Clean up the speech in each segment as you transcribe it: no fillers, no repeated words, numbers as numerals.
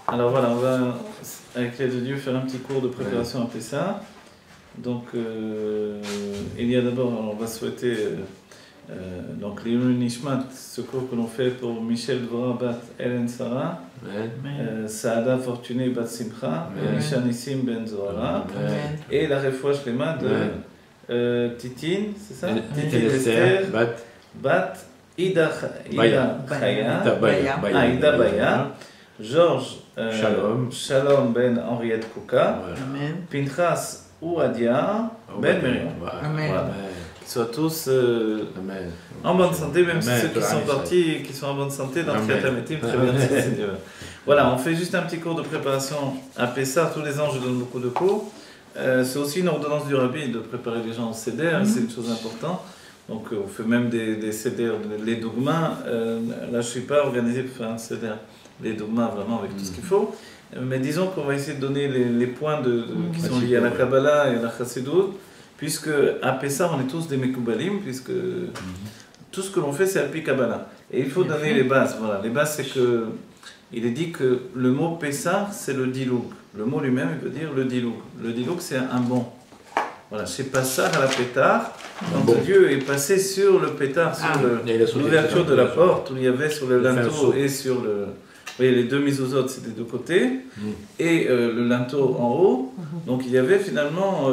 Alors voilà, on va, avec l'aide de Dieu, faire un petit cours de préparation à Pessah. Donc, il y a d'abord, on va souhaiter donc l'Ilul Nishmat, ce cours que l'on fait pour Michel Dvorah Bat Ellen Sarah, Saada Fortuné Bat Simcha, Elisha Nissim Ben Zohara, et la Refoua Shlema de Titine, c'est ça? Titine Esther Bat Ida Baya, Georges Shalom Ben Henriette Kouka, Pinchas Ouadia Ben Miriam. Voilà. Qu'ils soient tous en bonne santé, même si ceux qui sont partis, qui sont en bonne santé dans le Khatametim, très bien. Voilà, on fait juste un petit cours de préparation à Pessah. Tous les ans, je donne beaucoup de cours. C'est aussi une ordonnance du Rabbi de préparer les gens au Seder, c'est une chose importante. Donc on fait même des Seder, les dogmas. Là, je ne suis pas organisé pour faire un Seder, les dogmas vraiment avec tout ce qu'il faut. Mais disons qu'on va essayer de donner les points qui sont liés à la Kabbalah et à la Chassidut, puisque à Pessah, on est tous des Mekoubalim, puisque tout ce que l'on fait, c'est Alpi Kabbalah. Et il faut donner les bases. Voilà. Les bases, c'est que il est dit que le mot Pessah, c'est le diloug. Le mot lui-même, il veut dire le diloug. Le diloug, c'est un bond. Voilà, chez Passar à la pétard, quand Dieu est passé sur le pétard, sur l'ouverture de la porte, où il y avait sur le linteau et sur le... Vous voyez, les deux mezuzot, c'est des deux côtés, et le linteau en haut. Donc il y avait finalement,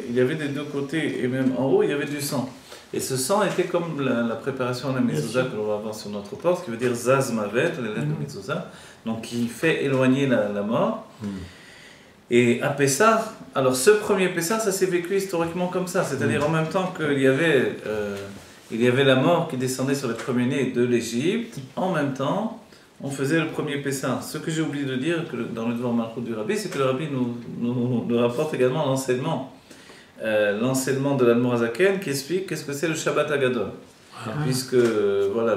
il y avait des deux côtés, et même en haut, il y avait du sang. Et ce sang était comme la préparation de la mezuzah que l'on va avoir sur notre porte, ce qui veut dire Zaz Mavet, les lettres de mezuzah, donc qui fait éloigner la mort. Et à Pessah, alors ce premier Pessah, ça s'est vécu historiquement comme ça, c'est-à-dire en même temps qu'il y avait la mort qui descendait sur les premiers-nés de l'Égypte, en même temps, on faisait le premier Pessah. Ce que j'ai oublié de dire dans le Dvar Malchut du Rabbi, c'est que le Rabbi nous rapporte également l'enseignement de l'Admor HaZaken qui explique qu'est-ce que c'est le Shabbat Hagadol. Puisque voilà,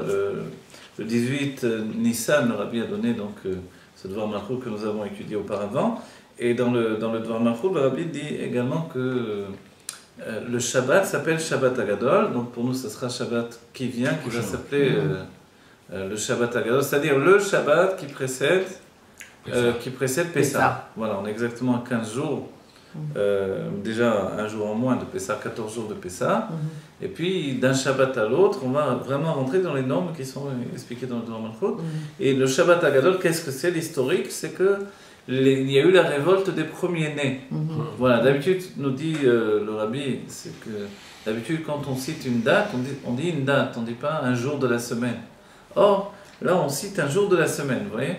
le 18 Nissan, le Rabbi a donné donc ce Dvar Malchut que nous avons étudié auparavant. Et dans le Dvar Malchut, le Rabbi dit également que le Shabbat s'appelle Shabbat Hagadol. Donc pour nous, ce sera Shabbat qui vient, qui va s'appeler le Shabbat Hagadol, c'est-à-dire le Shabbat qui précède Pessah. Voilà, on est exactement à 15 jours. Déjà un jour en moins de Pessah, 14 jours de Pessah. Et puis d'un Shabbat à l'autre, on va vraiment rentrer dans les normes qui sont expliquées dans le Dvar Malchut. Et le Shabbat Hagadol, qu'est-ce que c'est? L'historique, c'est que il y a eu la révolte des premiers-nés. Voilà, d'habitude, nous dit le Rabbi, c'est que d'habitude, quand on cite une date, on dit une date, on ne dit pas un jour de la semaine. Or, là, on cite un jour de la semaine, vous voyez.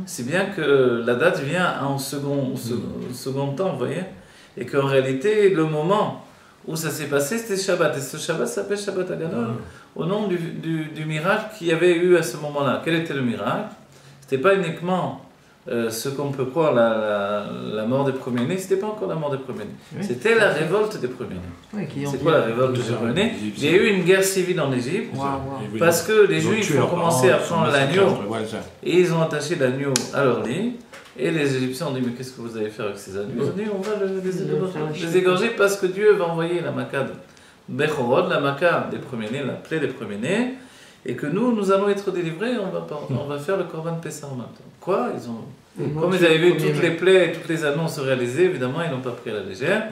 C'est bien que la date vient en second temps, vous voyez. Et qu'en réalité, le moment où ça s'est passé, c'était Shabbat. Et ce Shabbat s'appelle Shabbat Hagadol, au nom du miracle qu'il y avait eu à ce moment-là. Quel était le miracle? Ce n'était pas uniquement ce qu'on peut croire, la mort des premiers-nés, c'était pas encore la mort des premiers-nés. C'était la révolte des premiers-nés. C'est quoi la révolte des premiers-nés? Il y a eu une guerre civile en Égypte, parce que les Juifs ont commencé à prendre l'agneau, et ils ont attaché l'agneau à leur lit, et les Égyptiens ont dit, mais qu'est-ce que vous allez faire avec ces agneaux? Ils ont dit, on va les égorger, parce que Dieu va envoyer la Makkah de Bechorod, la Makkah des premiers-nés, la plaie des premiers-nés, et que nous allons être délivrés, on va faire le Korban Pessah en même temps. Quoi? Comme ils avaient vu toutes les plaies et toutes les annonces se réaliser, évidemment, ils n'ont pas pris à la légère.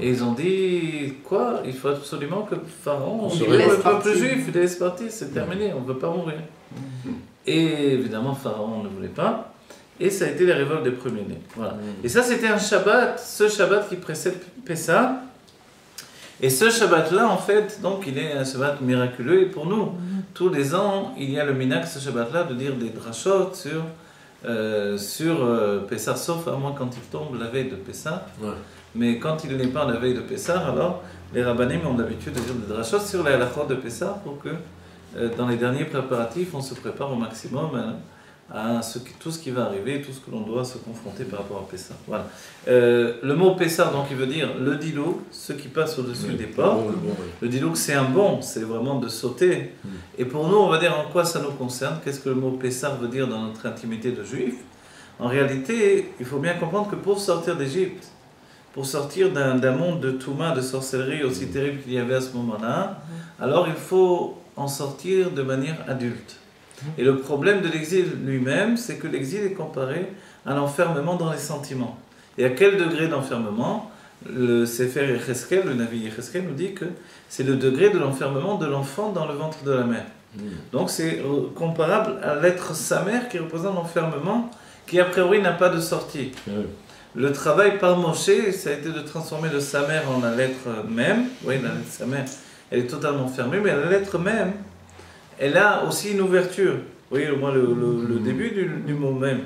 Et ils ont dit, quoi? Il faut absolument que Pharaon, le peuple juif, il laisse partir, c'est terminé, on ne veut pas mourir. Et évidemment, Pharaon ne voulait pas. Et ça a été la révolte des premiers-nés. Voilà. Et ça, c'était un Shabbat, ce Shabbat qui précède Pessah. Et ce Shabbat-là, en fait, donc, il est un Shabbat miraculeux. Et pour nous, tous les ans, il y a le minak, ce Shabbat-là, de dire des drashot sur Pessah, sauf à moins quand il tombe la veille de Pessah. Mais quand il n'est pas en la veille de Pessah, alors les rabbanim ont l'habitude de dire des drashot sur les halachot de Pessah pour que dans les derniers préparatifs, on se prépare au maximum à tout ce qui va arriver, tout ce que l'on doit se confronter par rapport à Pessah. Voilà. Le mot Pessah, donc, il veut dire le diloug, ce qui passe au-dessus des portes. Le diloug, c'est un bond, c'est vraiment de sauter. Et pour nous, on va dire en quoi ça nous concerne. Qu'est-ce que le mot Pessah veut dire dans notre intimité de juif? En réalité, il faut bien comprendre que pour sortir d'Égypte, pour sortir d'un monde de Touma, de sorcellerie aussi terrible qu'il y avait à ce moment-là, alors il faut en sortir de manière adulte. Et le problème de l'exil lui-même, c'est que l'exil est comparé à l'enfermement dans les sentiments. Et à quel degré d'enfermement? Le Sefer Yecheskel, le Navi Yecheskel, nous dit que c'est le degré de l'enfermement de l'enfant dans le ventre de la mère. Donc c'est comparable à l'être sa mère qui représente l'enfermement qui a priori n'a pas de sortie. Le travail par Moshe, ça a été de transformer le sa mère en la lettre même. Oui, la lettre sa mère, elle est totalement fermée, mais la lettre même, elle a aussi une ouverture. Vous voyez, au moins le début du mot même.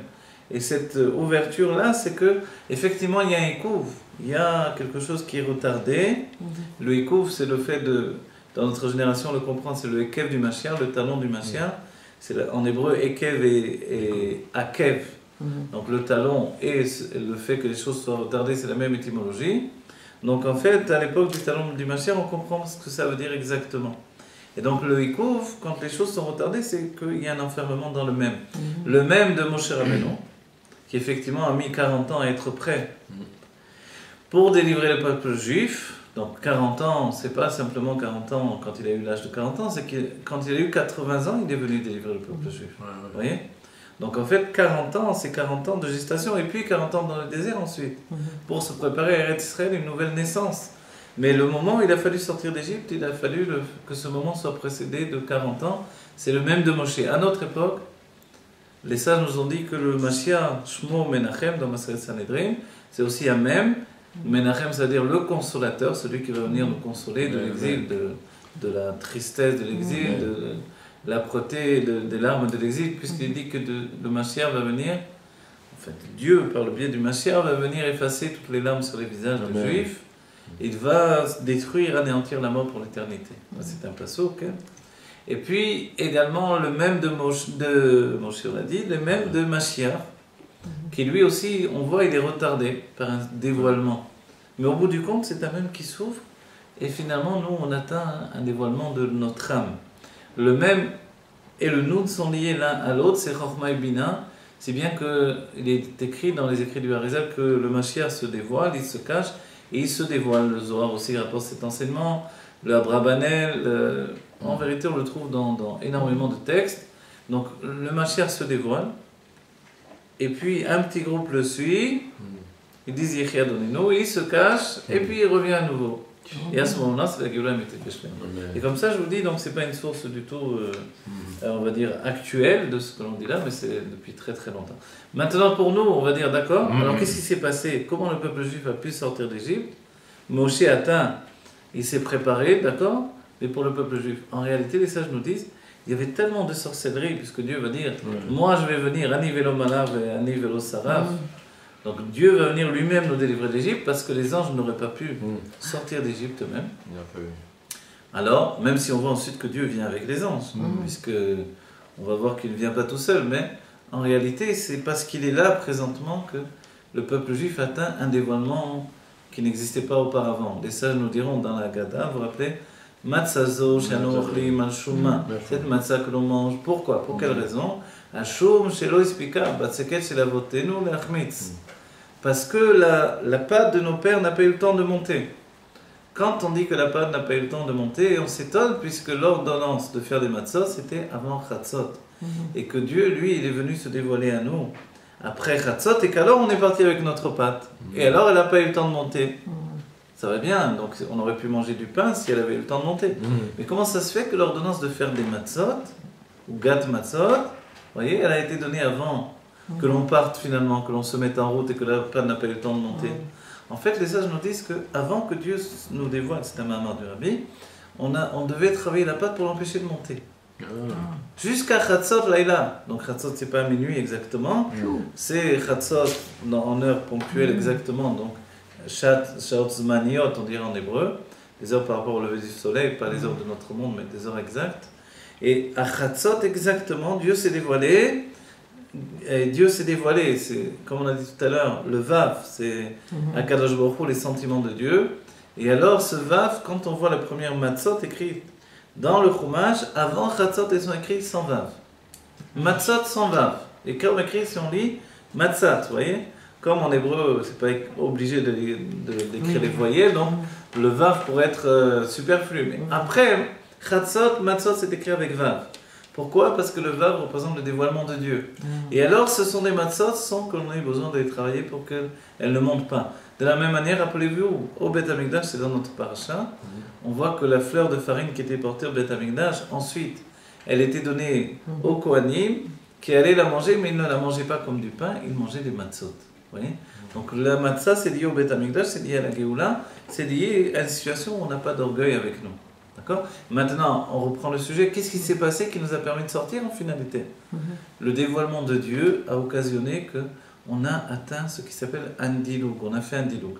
Et cette ouverture-là, c'est que effectivement il y a un écouf, il y a quelque chose qui est retardé. Le écouf, c'est le fait de, dans notre génération, on le comprend, c'est le ekev du Mashiach, le talon du Mashiach. C'est en hébreu ekev et akev. Donc le talon et le fait que les choses soient retardées, c'est la même étymologie. Donc en fait, à l'époque du talon du Mashiach, on comprend ce que ça veut dire exactement. Et donc le écouf, quand les choses sont retardées, c'est qu'il y a un enfermement dans le même. Le même de Moshe Rabbeinu, qui effectivement a mis 40 ans à être prêt pour délivrer le peuple juif. Donc 40 ans, c'est pas simplement 40 ans quand il a eu l'âge de 40 ans, c'est que quand il a eu 80 ans, il est venu délivrer le peuple juif. Vous voyez? Donc en fait, 40 ans, c'est 40 ans de gestation, et puis 40 ans dans le désert ensuite, pour se préparer à Eretz Israël, une nouvelle naissance. Mais le moment où il a fallu sortir d'Égypte, il a fallu que ce moment soit précédé de 40 ans. C'est le même de Moshe. À notre époque, les sages nous ont dit que le Mashiach, Shmo Menachem, dans Maseret Sanhedrin, c'est aussi un même. Menachem, c'est-à-dire le consolateur, celui qui va venir nous consoler de l'exil, de la tristesse de l'exil, de l'âpreté, des larmes de l'exil, puisqu'il dit que le Mashiach va venir, en fait, Dieu, par le biais du Mashiach, va venir effacer toutes les larmes sur les visages des Juifs. Il va détruire, anéantir la mort pour l'éternité. C'est un passouk. Et puis, également, le même de Moshe, on l'a dit, le même de Mashiach, qui lui aussi, on voit, il est retardé par un dévoilement. Mais au bout du compte, c'est un même qui s'ouvre, et finalement, nous, on atteint un dévoilement de notre âme. Le même et le Noun sont liés l'un à l'autre, c'est Chochma et Bina, si bien qu'il est écrit dans les écrits du Harizal que le Mashiach se dévoile, il se cache, et il se dévoile. Le Zohar aussi rapporte cet enseignement, le Abrabanel, en vérité on le trouve dans énormément de textes. Donc le Mashiach se dévoile, et puis un petit groupe le suit, ils disent Yehi Adonenu, il se cache, et puis il revient à nouveau. Et à ce moment-là, c'est la Géoula Météféchlem. Et comme ça, je vous dis, donc c'est pas une source du tout, on va dire, actuelle de ce que l'on dit là, mais c'est depuis très très longtemps. Maintenant, pour nous, on va dire, d'accord, alors qu'est-ce qui s'est passé? Comment le peuple juif a pu sortir d'Égypte? Moshe atteint, il s'est préparé, d'accord, mais pour le peuple juif. En réalité, les sages nous disent, il y avait tellement de sorcellerie, puisque Dieu va dire, moi je vais venir, ani velo malav et ani velo sarav. Donc Dieu va venir lui-même nous délivrer d'Égypte parce que les anges n'auraient pas pu sortir d'Égypte eux-mêmes. Alors, même si on voit ensuite que Dieu vient avec les anges, puisque on va voir qu'il ne vient pas tout seul, mais en réalité, c'est parce qu'il est là présentement que le peuple juif atteint un dévoilement qui n'existait pas auparavant. Les sages nous diront dans la Gada, vous vous rappelez, Matzazo, Shano Ochli, Malshuma, cette matzah que l'on mange. Pourquoi? Pour quelle raison? Ashum, Shelo Ispika, Batseket, Shelavotenu, Leachmitz. Parce que la pâte de nos pères n'a pas eu le temps de monter. Quand on dit que la pâte n'a pas eu le temps de monter, on s'étonne puisque l'ordonnance de faire des matzot, c'était avant Chatzot. Et que Dieu, lui, il est venu se dévoiler à nous après Chatzot, et qu'alors on est parti avec notre pâte. Et alors elle n'a pas eu le temps de monter. Ça va bien, donc on aurait pu manger du pain si elle avait eu le temps de monter. Mais comment ça se fait que l'ordonnance de faire des matzot, ou gat matzot, vous voyez, elle a été donnée avant que l'on parte finalement, que l'on se mette en route et que la pâte n'a pas eu le temps de monter. En fait, les sages nous disent qu'avant que Dieu nous dévoile, c'est un mamar du Rabbi, on devait travailler la pâte pour l'empêcher de monter. Jusqu'à Chatzot Laïla. Donc Chatzot, c'est pas à minuit exactement, c'est Chatzot en heure ponctuelle exactement. Donc Shaot Zmaniot, on dirait en hébreu, les heures par rapport au lever du soleil, pas les heures de notre monde, mais des heures exactes. Et à Chatzot exactement, Dieu s'est dévoilé. Et Dieu s'est dévoilé, c'est comme on a dit tout à l'heure, le Vav, c'est Akadosh Baruch Hu, les sentiments de Dieu. Et alors ce Vav, quand on voit la première Matzot écrite dans le Chumash, avant Chatzot, elles sont écrites sans Vav. Matzot sans Vav. Et comme écrit, si on lit Matzat, vous voyez, comme en hébreu, c'est pas obligé d'écrire les voyelles, donc le Vav pourrait être superflu. Mais après, Chatzot, Matzot, c'est écrit avec Vav. Pourquoi? Parce que le Vav représente le dévoilement de Dieu. Et alors, ce sont des matzot sans qu'on ait besoin de les travailler pour qu'elles ne montent pas. De la même manière, rappelez-vous, au Beth Amikdash, c'est dans notre paracha, on voit que la fleur de farine qui était portée au Beth Amikdash, ensuite, elle était donnée aux Kohanim, qui allaient la manger, mais ils ne la mangeaient pas comme du pain, ils mangeaient des matzot. Vous voyez? Donc la matzah, c'est lié au Beth Amikdash, c'est lié à la Géoula, c'est lié à une situation où on n'a pas d'orgueil avec nous. D'accord? Maintenant, on reprend le sujet. Qu'est-ce qui s'est passé qui nous a permis de sortir en finalité? Le dévoilement de Dieu a occasionné qu'on a atteint ce qui s'appelle un diloug. On a fait un diloug.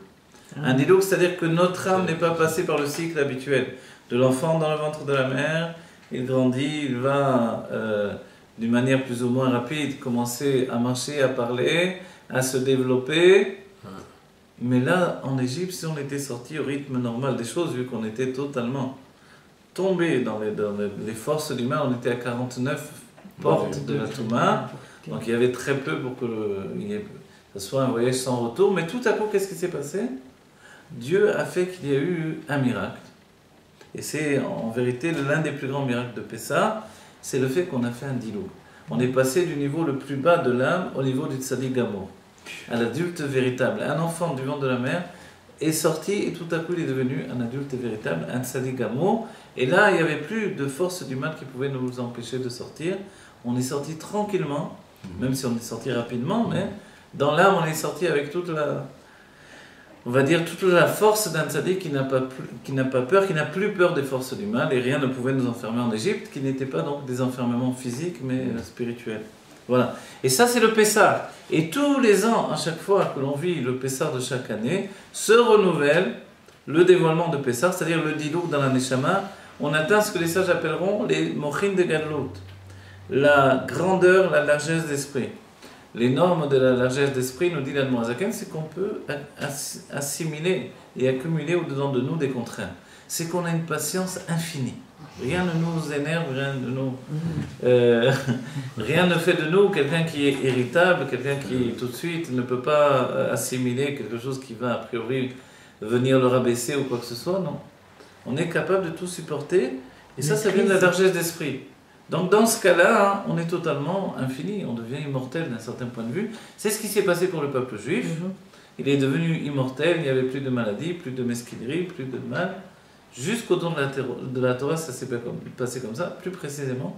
Un diloug, c'est-à-dire que notre âme n'est pas passée par le cycle habituel de l'enfant dans le ventre de la mère. Il grandit, il va d'une manière plus ou moins rapide commencer à marcher, à parler, à se développer. Mais là, en Égypte, si on était sorti au rythme normal des choses, vu qu'on était totalement tombé dans les forces du mal, on était à 49 portes de la Touma, donc il y avait très peu pour que ce soit un voyage sans retour. Mais tout à coup, qu'est-ce qui s'est passé? Dieu a fait qu'il y a eu un miracle. Et c'est en vérité l'un des plus grands miracles de Pessah, c'est le fait qu'on a fait un diloug. On est passé du niveau le plus bas de l'âme au niveau du tzaddik gamour, à l'adulte véritable. Un enfant du ventre de la mère est sorti et tout à coup il est devenu un adulte véritable, un tzaddik gamour. Et là, il n'y avait plus de force du mal qui pouvait nous empêcher de sortir. On est sorti tranquillement, même si on est sorti rapidement, mais dans l'âme, on est sorti avec toute la force d'un tzaddik qui n'a pas peur, qui n'a plus peur des forces du mal, et rien ne pouvait nous enfermer en Égypte, qui n'étaient pas donc des enfermements physiques, mais spirituels. Voilà. Et ça, c'est le Pessah. Et tous les ans, à chaque fois que l'on vit le Pessah de chaque année, se renouvelle le dévoilement de Pessah, c'est-à-dire le diloug dans la Neshama. On atteint ce que les sages appelleront les mochin de Gadlut, la grandeur, la largesse d'esprit. Les normes de la largesse d'esprit, nous dit l'Admorazaken, c'est qu'on peut assimiler et accumuler au-dedans de nous des contraintes. C'est qu'on a une patience infinie. Rien ne nous énerve, rien ne fait de nous quelqu'un qui est irritable, quelqu'un qui tout de suite ne peut pas assimiler quelque chose qui va a priori venir le rabaisser ou quoi que ce soit, non. On est capable de tout supporter, et ça vient de la largesse d'esprit. Donc dans ce cas-là, on est totalement infini, on devient immortel d'un certain point de vue. C'est ce qui s'est passé pour le peuple juif. Il est devenu immortel, il n'y avait plus de maladie, plus de mesquinerie, plus de mal. Jusqu'au don de la Torah, ça s'est passé comme ça, plus précisément,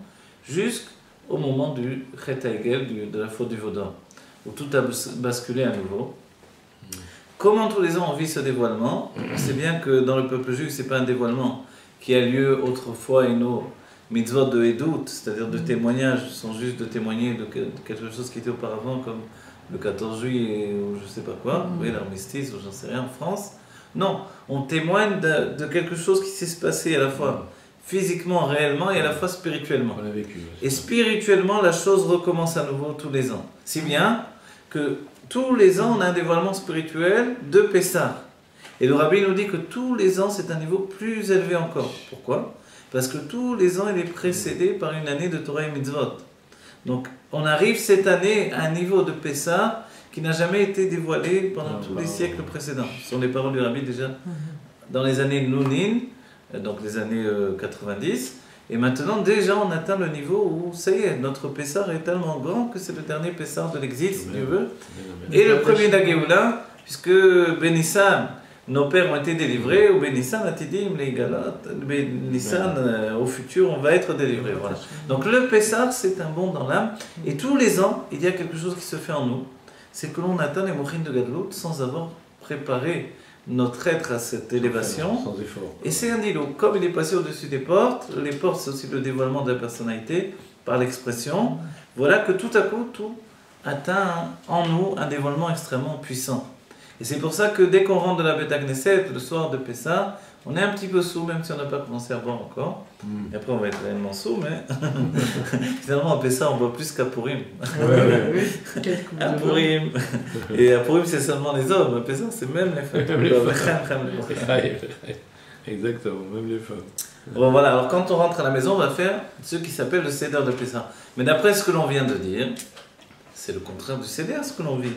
jusqu'au moment du Chet HaEgel, de la faute du veau d'or, où tout a basculé à nouveau. Comment tous les ans on vit ce dévoilement? On sait bien que dans le peuple juif, ce n'est pas un dévoilement qui a lieu autrefois et nos mitzvot de Edout, c'est-à-dire de témoignage, sont juste de témoigner de quelque chose qui était auparavant, comme le 14 juillet ou je ne sais pas quoi, oui, l'armistice ou j'en sais rien en France. Non, on témoigne de quelque chose qui s'est passé à la fois physiquement, réellement et à la fois spirituellement. On l'a vécu. Et spirituellement, la chose recommence à nouveau tous les ans. Si bien que tous les ans, on a un dévoilement spirituel de Pessah. Et le Rabbi nous dit que tous les ans, c'est un niveau plus élevé encore. Pourquoi? Parce que tous les ans, il est précédé par une année de Torah et Mitzvot. Donc, on arrive cette année à un niveau de Pessah qui n'a jamais été dévoilé pendant tous les siècles précédents. Ce sont les paroles du Rabbi déjà dans les années Nounin, donc les années 90. Et maintenant, déjà, on atteint le niveau où, ça y est, notre Pessah est tellement grand que c'est le dernier Pessah de l'exil, si Dieu veut. Et le premier d'Agéoula, puisque Benissan, nos pères ont été délivrés, ou Benissan, Atidim, les Galates, Benissan, au futur, on va être délivrés. Voilà. Donc le Pessah, c'est un bond dans l'âme. Et tous les ans, il y a quelque chose qui se fait en nous. C'est que l'on atteint les mochin de Gadlut sans avoir préparé notre être à cette élévation. Sans effort. Et c'est un diloug. Comme il est passé au-dessus des portes, les portes c'est aussi le dévoilement de la personnalité par l'expression. Voilà que tout à coup, tout atteint en nous un dévoilement extrêmement puissant. Et c'est pour ça que dès qu'on rentre de la Beth Knesset, le soir de Pessah, on est un petit peu sous, même si on n'a pas commencé à boire encore. Et après, on va être réellement sous, mais finalement, à Pessah, on boit plus qu'à Purim. À Purim. Et à Purim, c'est seulement les hommes. À Pessah, c'est même les femmes. Exactement, même les femmes. Bon, voilà. Alors, quand on rentre à la maison, on va faire ce qui s'appelle le Seder de Pessah. Mais d'après ce que l'on vient de dire, c'est le contraire du Seder, ce que l'on vit.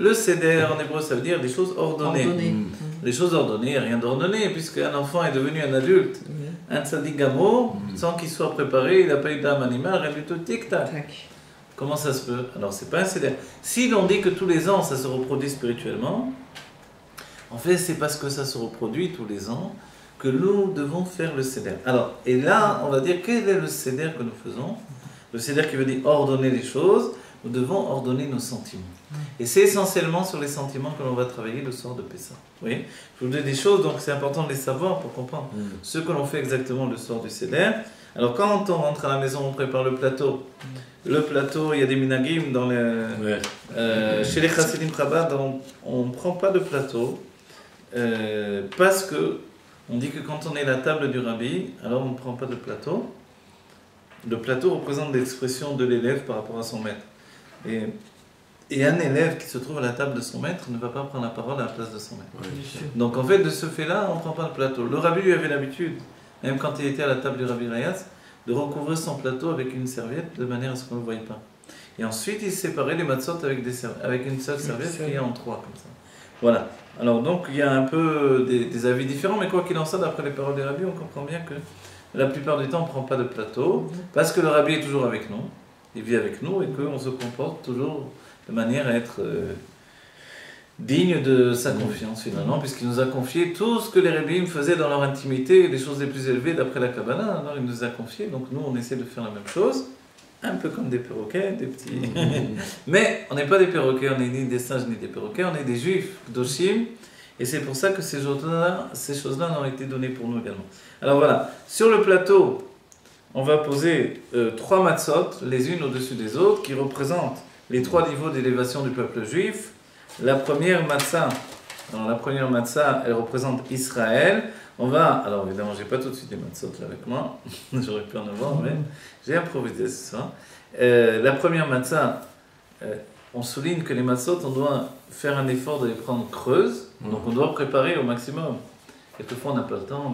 Le seder en hébreu, ça veut dire des choses ordonnées. Ordonné. Les choses ordonnées, rien d'ordonné, puisqu'un enfant est devenu un adulte, un tzaddik gamour, sans qu'il soit préparé, il n'a pas eu d'âme animale, rien du tout, tic-tac. Tac. Comment ça se peut? Alors, c'est pas un seder. Si l'on dit que tous les ans, ça se reproduit spirituellement, en fait, c'est parce que ça se reproduit tous les ans que nous devons faire le seder. Alors, et là, on va dire, quel est le seder que nous faisons? Le seder qui veut dire ordonner les choses, nous devons ordonner nos sentiments. Et c'est essentiellement sur les sentiments que l'on va travailler le soir de Pessah. Vous voyez? Je vous dis des choses, donc c'est important de les savoir pour comprendre ce que l'on fait exactement le soir du seder. Alors, quand on rentre à la maison, on prépare le plateau. Le plateau, il y a des minagim dans chez les chassidim Chabad, on ne prend pas de plateau parce que on dit que quand on est à la table du rabbi, alors on ne prend pas de plateau. Le plateau représente l'expression de l'élève par rapport à son maître. Et un élève qui se trouve à la table de son maître ne va pas prendre la parole à la place de son maître. Donc en fait, de ce fait-là, on ne prend pas de plateau. Le rabbi lui avait l'habitude, même quand il était à la table du rabbi Rayas, de recouvrir son plateau avec une serviette de manière à ce qu'on ne le voie pas. Et ensuite, il séparait les matzot avec une seule serviette qui est en trois, comme ça. Voilà. Alors donc, il y a un peu des avis différents, mais quoi qu'il en soit, d'après les paroles des rabbis, on comprend bien que la plupart du temps, on ne prend pas de plateau, parce que le rabbi est toujours avec nous, il vit avec nous, et qu'on se comporte toujours de manière à être digne de sa confiance, finalement, puisqu'il nous a confié tout ce que les rabbis faisaient dans leur intimité, les choses les plus élevées d'après la Kabbalah, alors il nous a confié, donc nous, on essaie de faire la même chose, un peu comme des perroquets, des petits... Mais on n'est pas des perroquets, on n'est ni des singes ni des perroquets, on est des juifs, doshim, et c'est pour ça que ces choses-là ont été données pour nous également. Alors voilà, sur le plateau, on va poser 3 matzot, les unes au-dessus des autres, qui représentent les 3 niveaux d'élévation du peuple juif. La première matzah, elle représente Israël. On va, alors évidemment, j'ai pas tout de suite les matzot là avec moi, j'aurais pu en avoir, mais j'ai improvisé ce soir. La première matzah, on souligne que les matzot, on doit faire un effort de les prendre creuses, donc on doit préparer au maximum. Quelquefois, on n'a pas le temps,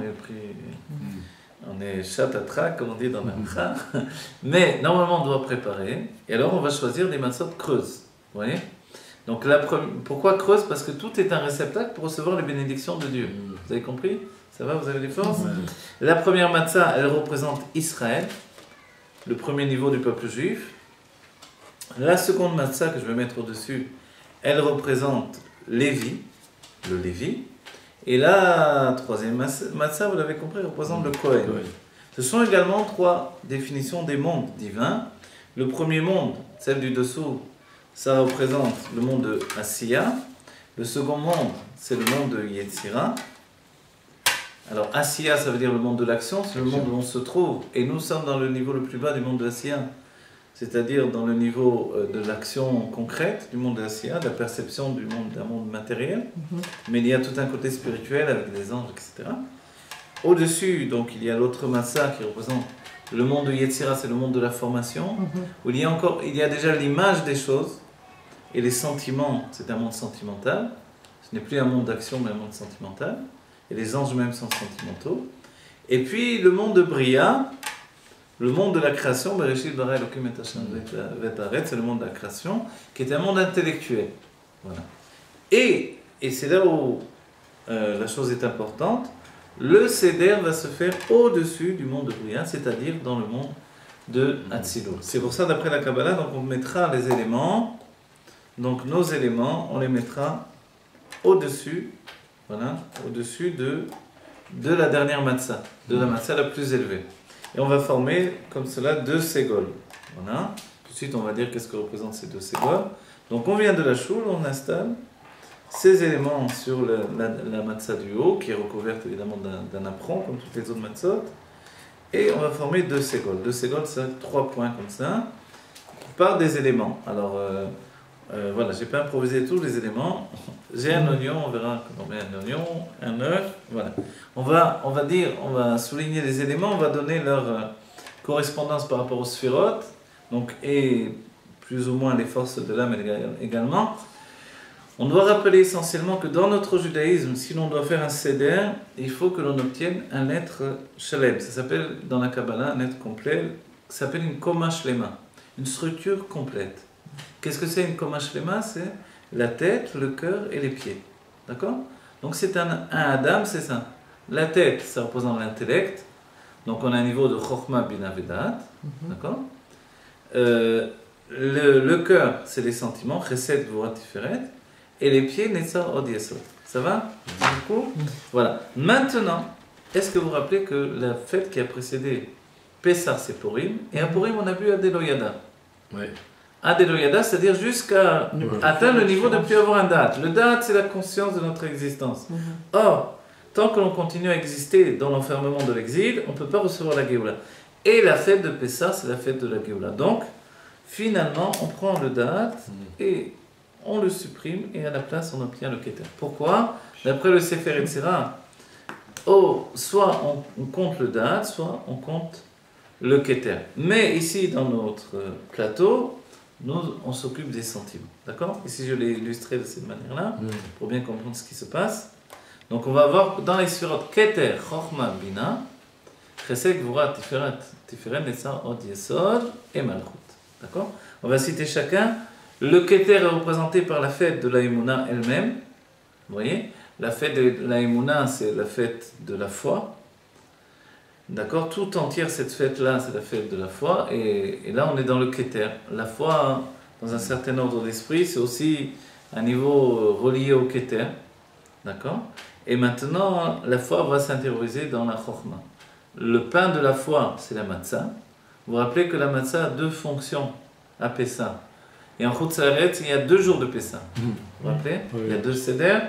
on est chat à trac, comme on dit dans l'Amcha. Mais normalement, on doit préparer. Et alors, on va choisir des matzot creuses. Vous voyez? Donc, pourquoi creuse? Parce que tout est un réceptacle pour recevoir les bénédictions de Dieu. Vous avez compris? Ça va? Vous avez les forces? La première matzah, elle représente Israël, le premier niveau du peuple juif. La seconde matzah que je vais mettre au-dessus, elle représente Lévi, le Lévi. Et la troisième matzah, vous l'avez compris, représente le Kohen. Ce sont également 3 définitions des mondes divins. Le premier monde, celle du dessous, ça représente le monde de Asiya. Le second monde, c'est le monde de Yetzira. Alors Asiya, ça veut dire le monde de l'action, c'est le monde où on se trouve. Et nous sommes dans le niveau le plus bas du monde de Asiya. C'est-à-dire dans le niveau de l'action concrète du monde de l'Asiya, de la perception d'un monde matériel, mais il y a tout un côté spirituel avec des anges, etc. Au-dessus, donc, il y a l'autre matzah qui représente le monde de Yetzira, c'est le monde de la formation, où il y a déjà l'image des choses, et les sentiments, c'est un monde sentimental, ce n'est plus un monde d'action, mais un monde sentimental, et les anges même sont sentimentaux. Et puis le monde de Bria, le monde de la création, c'est le monde de la création, qui est un monde intellectuel. Voilà. Et c'est là où la chose est importante, le Seder va se faire au-dessus du monde de Bria, c'est-à-dire dans le monde de Hatzilut. C'est pour ça, d'après la Kabbalah, donc on mettra les éléments, donc nos éléments, on les mettra au-dessus, voilà, au-dessus de la dernière matzah, de la matzah la plus élevée. Et on va former comme cela 2 ségoles. Voilà. Tout de suite, on va dire qu'est-ce que représentent ces 2 ségoles. Donc, on vient de la choule, on installe ces éléments sur la matzah du haut, qui est recouverte évidemment d'un apron, comme toutes les autres matzot. Et on va former 2 ségoles. 2 ségoles, c'est 3 points comme ça, par des éléments. Alors, voilà, j'ai pas improvisé tous les éléments. J'ai un oignon, on verra quand on met un oignon, un œuf, voilà. On va souligner les éléments, on va donner leur correspondance par rapport aux sphérotes, donc, et plus ou moins les forces de l'âme également. On doit rappeler essentiellement que dans notre judaïsme, si l'on doit faire un seder, il faut que l'on obtienne un être shalem. Ça s'appelle dans la Kabbalah un être complet, ça s'appelle une koma shlema, une structure complète. Qu'est-ce que c'est une koma shlema? C'est la tête, le cœur et les pieds. D'accord? Donc c'est un Adam, c'est ça. La tête, ça représente l'intellect. Donc on a un niveau de Chokhmah Bina Vedat. D'accord? Le cœur, c'est les sentiments, Chesed, Gvura, Tiferet. Et les pieds, Netzar, Od, Yesod. Ça va? Du coup, voilà. Maintenant, est-ce que vous vous rappelez que la fête qui a précédé Pessah, c'est Purim, et à Purim, on a vu Adeloyada. Oui. Adeloyada, c'est-à-dire jusqu'à atteindre le niveau de ne plus avoir un date. Le date, c'est la conscience de notre existence. Or, tant que l'on continue à exister dans l'enfermement de l'exil, on ne peut pas recevoir la Géoula. Et la fête de Pessah, c'est la fête de la Géoula. Donc, finalement, on prend le date et on le supprime, et à la place, on obtient le Keter. Pourquoi? D'après le Sefer Yetzirah, soit on compte le date, soit on compte le Keter. Mais ici, dans notre plateau, nous, on s'occupe des sentiments. D'accord? Ici, je l'ai illustré de cette manière-là, pour bien comprendre ce qui se passe. Donc, on va voir dans les sphirotes Keter, Chokhmah, Bina, Chesed, Gvura, Tiferet, Netzar, Od, Yesod et Malchut. D'accord? On va citer chacun. Le Keter est représenté par la fête de la Emouna elle-même. Vous voyez? La fête de la Emouna, c'est la fête de la foi. D'accord? Tout entière, cette fête-là, c'est la fête de la foi. Et là, on est dans le Keter. La foi, dans un certain ordre d'esprit, c'est aussi un niveau relié au Keter. D'accord? Et maintenant, la foi va s'intérioriser dans la Chokhmah. Le pain de la foi, c'est la matzah. Vous vous rappelez que la matzah a deux fonctions à Pessah. Et en Chutz La'aretz, il y a 2 jours de Pessah. Vous vous rappelez? Il y a 2 seder.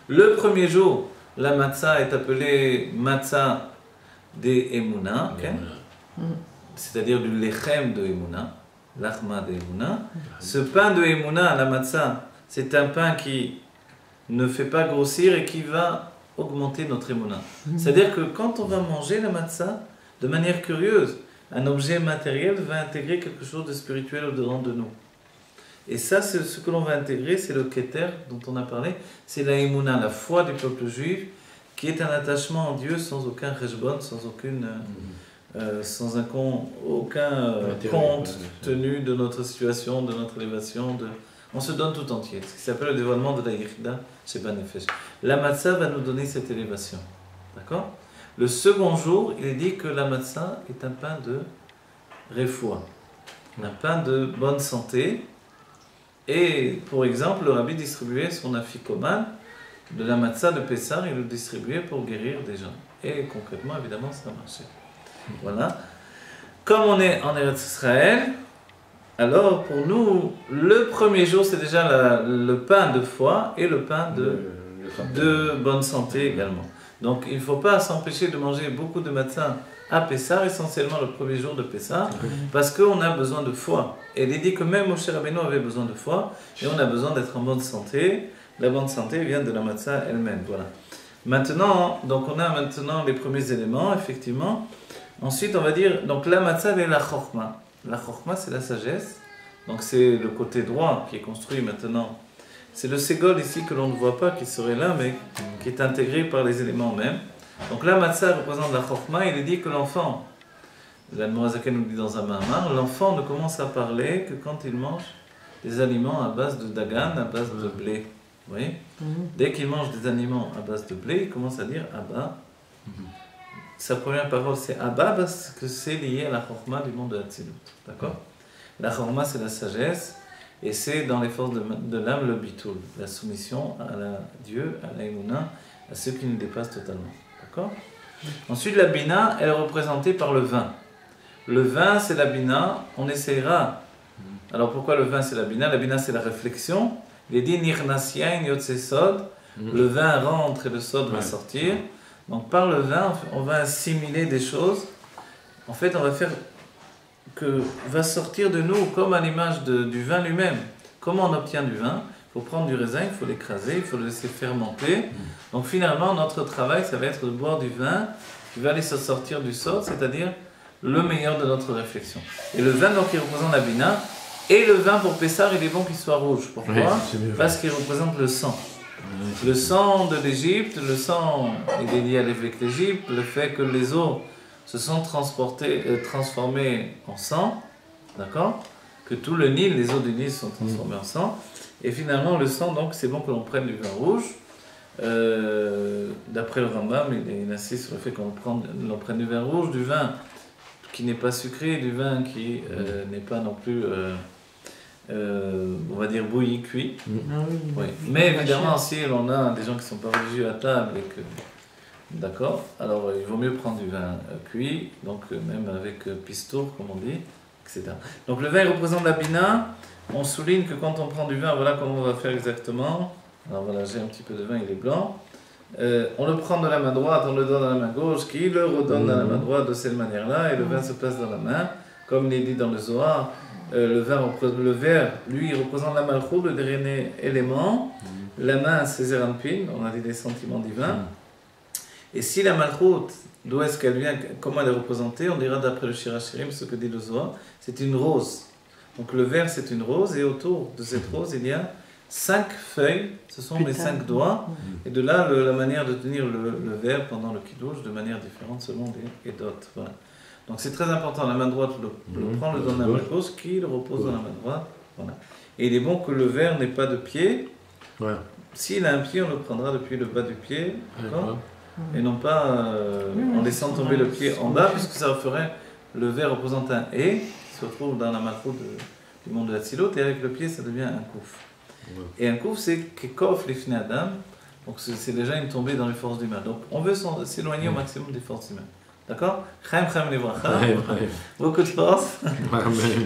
Le premier jour, la matzah est appelée matzah des Emouna, okay? C'est-à-dire du lechem de Emouna, l'achma de Emouna. Ce pain de Emouna, la matzah, c'est un pain qui ne fait pas grossir et qui va augmenter notre Emouna. C'est-à-dire que quand on va manger la matzah, de manière curieuse, un objet matériel va intégrer quelque chose de spirituel au-dedans de nous. Et ça, c'est ce que l'on va intégrer, c'est le Keter dont on a parlé, c'est la Emouna, la foi du peuple juif, qui est un attachement en Dieu sans aucun rejbon, sans aucune, aucun compte tenu de notre situation, de notre élévation. On se donne tout entier, ce qui s'appelle le dévoilement de la Yechida chez Banefesh. La matzah va nous donner cette élévation. D'accord? Le second jour, il est dit que la matzah est un pain de refoua, un pain de bonne santé. Et, pour exemple, le rabbi distribuait son afikoman de la matzah de Pessah, il le distribuait pour guérir des gens. Et concrètement, évidemment, ça a marché. Voilà. Comme on est en Eretz Israël, alors pour nous, le premier jour, c'est déjà le pain de foi et le pain de bonne santé également. Donc il ne faut pas s'empêcher de manger beaucoup de matzah à Pessah, essentiellement le premier jour de Pessah, parce qu'on a besoin de foi. Et il est dit que même Moshe Rabbeinu avait besoin de foi, et on a besoin d'être en bonne santé. La bonne santé vient de la matzah elle-même. Voilà. Maintenant, donc on a maintenant les premiers éléments, effectivement. Ensuite, on va dire, donc la matzah est la chokhmah. La chokhmah, c'est la sagesse. Donc c'est le côté droit qui est construit maintenant. C'est le ségol ici que l'on ne voit pas, qui serait là, mais qui est intégré par les éléments mêmes. Donc la matzah représente la chokhmah. Il est dit que l'enfant, l'Admorazaken nous dit dans un mamar, l'enfant ne commence à parler que quand il mange des aliments à base de dagan, à base de blé. Vous voyez? Dès qu'il mange des aliments à base de blé, il commence à dire Abba. Sa première parole c'est Abba parce que c'est lié à la chokhmah du monde de Hatzilut. D'accord? La chokhmah c'est la sagesse. Et c'est dans les forces de l'âme le bitul, la soumission à Dieu, à la Emouna, à ceux qui nous dépassent totalement. D'accord? Ensuite, la bina, elle est représentée par le vin. Le vin, c'est la bina, on essaiera. Alors pourquoi le vin, c'est la bina? La bina, c'est la réflexion. Il est dit nirnas yain yotse sod. Le vin rentre et le sod va sortir. Donc par le vin, on va assimiler des choses. En fait, on va faire que va sortir de nous, comme à l'image du vin lui-même. Comment on obtient du vin? Il faut prendre du raisin, il faut l'écraser, il faut le laisser fermenter. Donc finalement, notre travail, ça va être de boire du vin qui va aller se sortir du sod, c'est-à-dire le meilleur de notre réflexion. Et le vin, donc, il représente la bina. Et le vin, pour Pessah, il est bon qu'il soit rouge. Pourquoi? Parce qu'il représente le sang. Le sang de l'Égypte, le sang, il est lié avec l'Égypte, le fait que les eaux se sont transformés en sang, d'accord? que tout le Nil, les eaux du Nil sont transformées en sang. Et finalement, le sang, donc, c'est bon que l'on prenne du vin rouge. D'après le Rambam, il insiste sur le fait qu'on prenne du vin rouge, du vin qui n'est pas sucré, du vin qui n'est pas non plus, on va dire, bouilli, cuit. Ah oui, Oui. Mais évidemment, si on a des gens qui ne sont pas religieux à table et que... D'accord. Alors, il vaut mieux prendre du vin cuit, donc même avec pistour, comme on dit, etc. Donc, le vin il représente la bina. On souligne que quand on prend du vin, voilà comment on va faire exactement. Alors voilà, j'ai un petit peu de vin, il est blanc. On le prend de la main droite, on le donne dans la main gauche, qui le redonne dans la main droite de cette manière-là, et le vin se place dans la main. Comme il est dit dans le Zohar, le verre, lui, il représente la malchoute, le dernier élément. La main, c'est Zeranpin, on a dit les sentiments divins. Et si la malchoute, d'où est-ce qu'elle vient, comment elle est représentée, on dira d'après le Shirachirim, ce que dit le Zohar, c'est une rose. Donc le verre, c'est une rose, et autour de cette rose, il y a 5 feuilles, ce sont les 5 doigts, et de là, la manière de tenir le verre pendant le kiddush de manière différente selon les dots. Voilà. Donc c'est très important, la main droite le prend, le donne à la main gauche, qui le repose dans la main droite. Voilà. Et il est bon que le verre n'ait pas de pied. Ouais. S'il a un pied, on le prendra depuis le bas du pied, d'accord ? Et non pas en laissant tomber le pied en bas, puisque ça ferait, le verre représente un et, qui se retrouve dans la malchoute du monde de la tsilote, et avec le pied, ça devient un kouf. Et un kouf, c'est kekof lifnei adam, donc c'est déjà une tombée dans les forces du mal. Donc on veut s'éloigner au maximum des forces du mal. D'accord? Chaim chaim livracha. Beaucoup de force.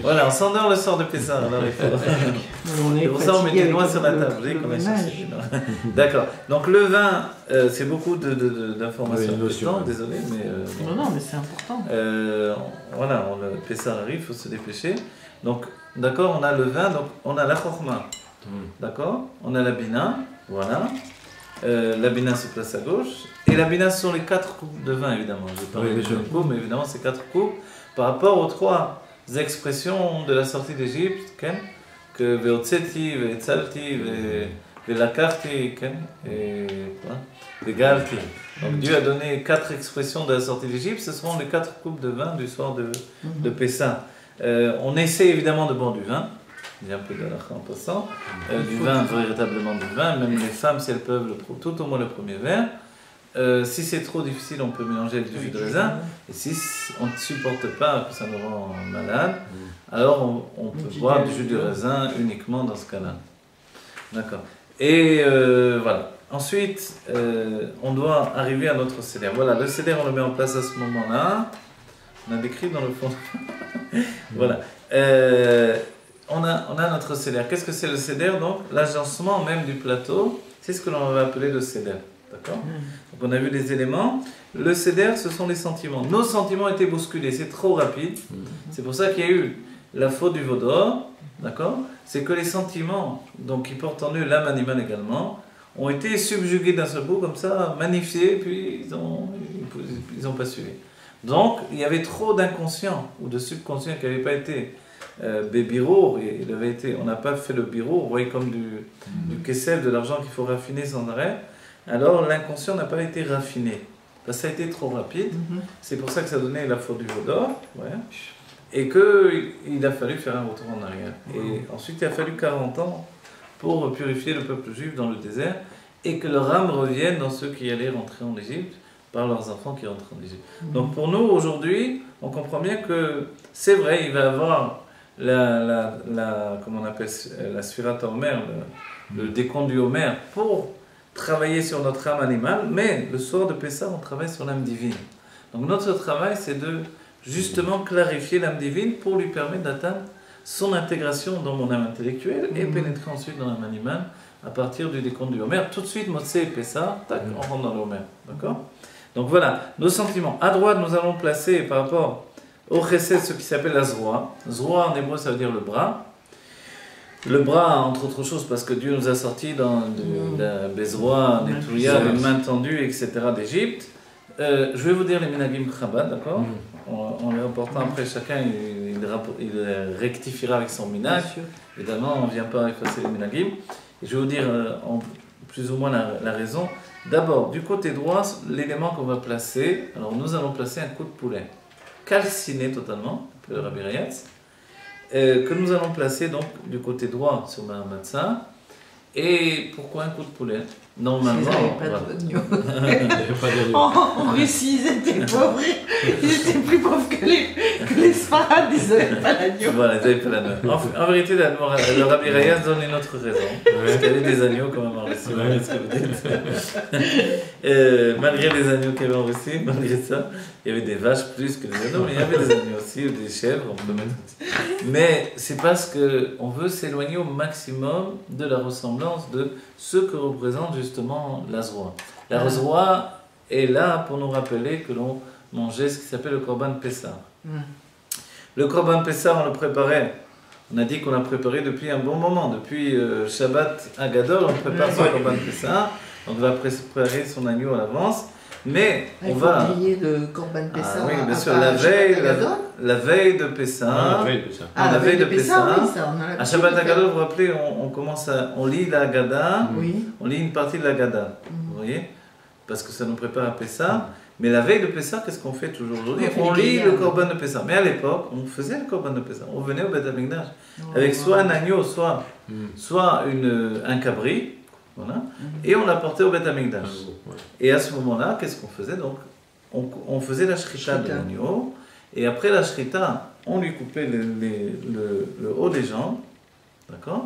Voilà, on s'endort le soir de Pessah. Alors il faut... C'est pour ça on met des noix sur la table. Vous voyez qu'on a cherché. D'accord. Donc le vin, c'est beaucoup d'informations. Désolé, mais... Non, mais c'est important. Voilà, le Pessah arrive, il faut se dépêcher. Donc, d'accord, on a le vin, donc on a la chorma. D'accord? On a la bina, voilà. La bina se place à gauche. Et la bina, ce sont les 4 coupes de vin, évidemment. Je vais parler de coupes, mais évidemment, c'est 4 coupes par rapport aux 3 expressions de la sortie d'Égypte, que Veotseti, Veetzalti, Velakarti, et Vegalti. Donc Dieu a donné 4 expressions de la sortie d'Égypte. Ce seront les 4 coupes de vin du soir de Pessah. On essaie évidemment de boire du vin. Il y a un peu de halakha en passant. Du vin, véritablement du vin. Même les femmes, si elles peuvent, tout au moins le premier verre. Si c'est trop difficile, on peut mélanger avec du jus de raisin. Et si on ne supporte pas, que ça nous rend malade, alors on peut boire du jus de raisin uniquement dans ce cas-là. D'accord. Et voilà. Ensuite, on doit arriver à notre seder. Voilà, le seder, on le met en place à ce moment-là. On a décrit dans le fond. Voilà. On a notre seder. Qu'est-ce que c'est le seder? Donc, l'agencement même du plateau, c'est ce que l'on va appeler le seder. D'accord? Donc, on a vu les éléments. Le seder, ce sont les sentiments. Nos sentiments étaient bousculés, c'est trop rapide. C'est pour ça qu'il y a eu la faute du veau d'or. D'accord? C'est que les sentiments, donc qui portent en eux l'âme animale également, ont été subjugués d'un seul coup, comme ça, magnifiés, puis ils ont pas suivi. Donc, il y avait trop d'inconscient ou de subconscient qui n'avait pas été biro, et on n'a pas fait le biro, vous voyez, comme du kessel, de l'argent qu'il faut raffiner sans arrêt. Alors, l'inconscient n'a pas été raffiné. Parce que ça a été trop rapide. C'est pour ça que ça donnait la faute du veau d'or. Ouais. Et qu'il a fallu faire un retour en arrière. Et ensuite, il a fallu 40 ans pour purifier le peuple juif dans le désert et que leur âme revienne dans ceux qui allaient rentrer en Égypte par leurs enfants qui rentrent en Égypte. Donc pour nous, aujourd'hui, on comprend bien que c'est vrai, il va y avoir comment on appelle, la Sfirat Homer, le décompte du Homer, pour travailler sur notre âme animale, mais le soir de Pessah, on travaille sur l'âme divine. Donc notre travail, c'est de justement clarifier l'âme divine pour lui permettre d'atteindre son intégration dans mon âme intellectuelle et pénétrer ensuite dans l'âme animale à partir du décompte du Homer. Tout de suite, Motsé et Pessah, tac, on rentre dans le Homer. D'accord? Donc voilà, nos sentiments. À droite, nous allons placer par rapport au chesed ce qui s'appelle la zroa. Zroa en hébreu, ça veut dire le bras. Le bras, entre autres choses, parce que Dieu nous a sortis dans la Bezroa, Netouya, une main tendue, etc. d'Égypte. Je vais vous dire les Minagim Chabad, d'accord? En les rapportant après, chacun il rectifiera avec son minag. Évidemment, on ne vient pas effacer les Minagim. Et je vais vous dire plus ou moins la raison. D'abord, du côté droit, l'élément qu'on va placer, alors nous allons placer un coup de poulet calciné totalement, le Rabbi Rayatz. que nous allons placer donc du côté droit sur ma matzah. Et pourquoi un coup de poulet? Normalement, Ils n'avaient pas d'agneau. En Russie, ils étaient pauvres. Ils étaient plus pauvres que les Sfarades, ils n'avaient pas d'agneau. Voilà, ils n'avaient pas l'agneau. En vérité, le Rabbi Rayas donne une autre raison. Parce qu'il y avait des agneaux quand même en Russie. Malgré ce que vous dites. Malgré les agneaux qu'il y avait en Russie, malgré ça, il y avait des vaches plus que des agneaux, mais il y avait des agneaux aussi, ou des chèvres, on peut mettre aussi. Mais c'est parce qu'on veut s'éloigner au maximum de la ressemblance de ce que représente justement la zroa. La zroa est là pour nous rappeler que l'on mangeait ce qui s'appelle le Korban Pessah. Le Korban Pessah, on le préparait. On a dit qu'on l'a préparé depuis un bon moment. Depuis Shabbat Agadol, on prépare son Korban Pessah. On va préparer son agneau à l'avance. Mais on va... Il faut oublier le Korban Pessah. Oui, bien sûr, la veille de Pessah. La veille de Pessah, oui, ça, on a à Shabbat Agadol, vous vous rappelez, on lit la Haggadah, on lit une partie de la Haggadah, vous voyez, parce que ça nous prépare à Pessah. Mais la veille de Pessah, qu'est-ce qu'on fait toujours aujourd'hui? On lit le Korban de Pessah. Mais à l'époque, on faisait le Korban de Pessah. On venait au Beth Amikdash avec soit un agneau, soit un cabri. Voilà. Et on l'apportait au Beth Amikdash. Et à ce moment-là, qu'est-ce qu'on faisait? Donc, on faisait la shrita de l'agneau. Et après la shrita, on lui coupait le haut des jambes, d'accord?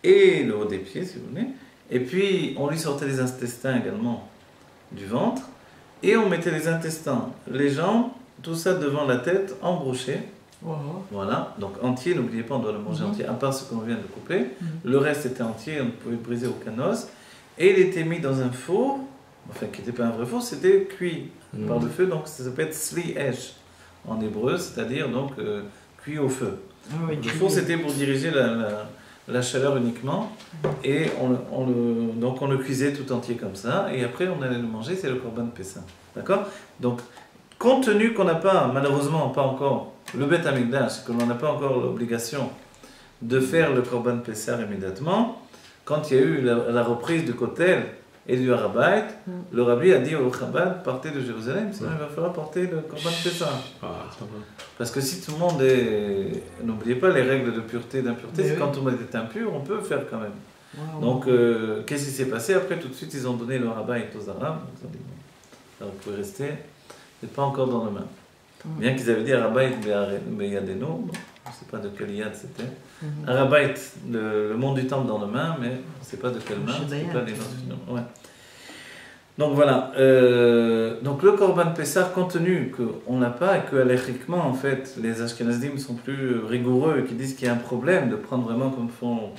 Et le haut des pieds, si vous voulez. Et puis, on lui sortait les intestins également du ventre. Et on mettait les intestins, les jambes, tout ça devant la tête, embroché. Voilà, donc entier, n'oubliez pas, on doit le manger entier, à part ce qu'on vient de couper. Le reste était entier, on ne pouvait briser aucun os. Et il était mis dans un four, enfin qui n'était pas un vrai four, c'était cuit par le feu, donc ça s'appelle sli esh en hébreu, c'est-à-dire donc cuit au feu. Le four c'était pour diriger la chaleur uniquement, et donc on le cuisait tout entier comme ça, et après on allait le manger, c'est le Korban Pessah. D'accord? Donc, compte tenu qu'on n'a pas, malheureusement pas encore, le Beth Amikdash, que l'on n'a pas encore l'obligation de faire le Korban Pessah immédiatement, quand il y a eu la reprise du Kotel et du Harabait, le Rabbi a dit au Chabad, partez de Jérusalem, sinon il va falloir porter le Korban Pessah. Parce que si tout le monde est... N'oubliez pas les règles de pureté et d'impureté, quand tout le monde est impur, on peut faire quand même. Donc, qu'est-ce qui s'est passé? Après, tout de suite, ils ont donné le Harabait aux Arabes. Ils ont dit, bon, vous pouvez rester, vous n'êtes pas encore dans le main. Bien qu'ils avaient dit Harabait Beyadeno, bon, je ne sais pas de quel yad c'était. Harabait, le monde du temple dans le main, mais on ne sait pas de quelle main, c'est pas les noms. Ouais. Donc voilà, donc le Korban Pessah, compte tenu qu'on n'a pas et que halakhiquement, en fait, les Ashkenazim sont plus rigoureux et qui disent qu'il y a un problème de prendre vraiment comme font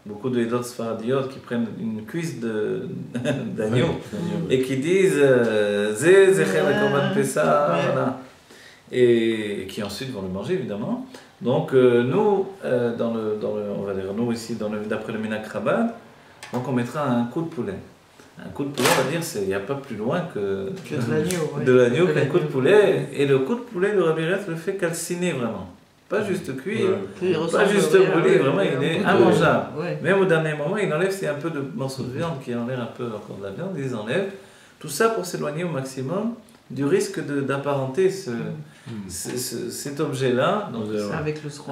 beaucoup de Edot Sfaradiyot qui prennent une cuisse d'agneau et qui disent Zé Zecher le Korban Pessah, voilà. Et qui ensuite vont le manger évidemment. Donc nous, on va dire nous ici, d'après le Minhag Chabad, donc on mettra un coup de poulet. Un coup de poulet, on va dire, il n'y a pas plus loin que de l'agneau qu'un coup de poulet. Et le coup de poulet, le Rabbi Rayas le fait calciner vraiment. Pas juste cuire, pas juste brûler, vraiment il est immangeable. Même au dernier moment, il enlève, c'est un peu de morceaux de viande qui ont l'air un peu encore de la viande, il les enlève. Tout ça pour s'éloigner au maximum du risque d'apparenter cet objet-là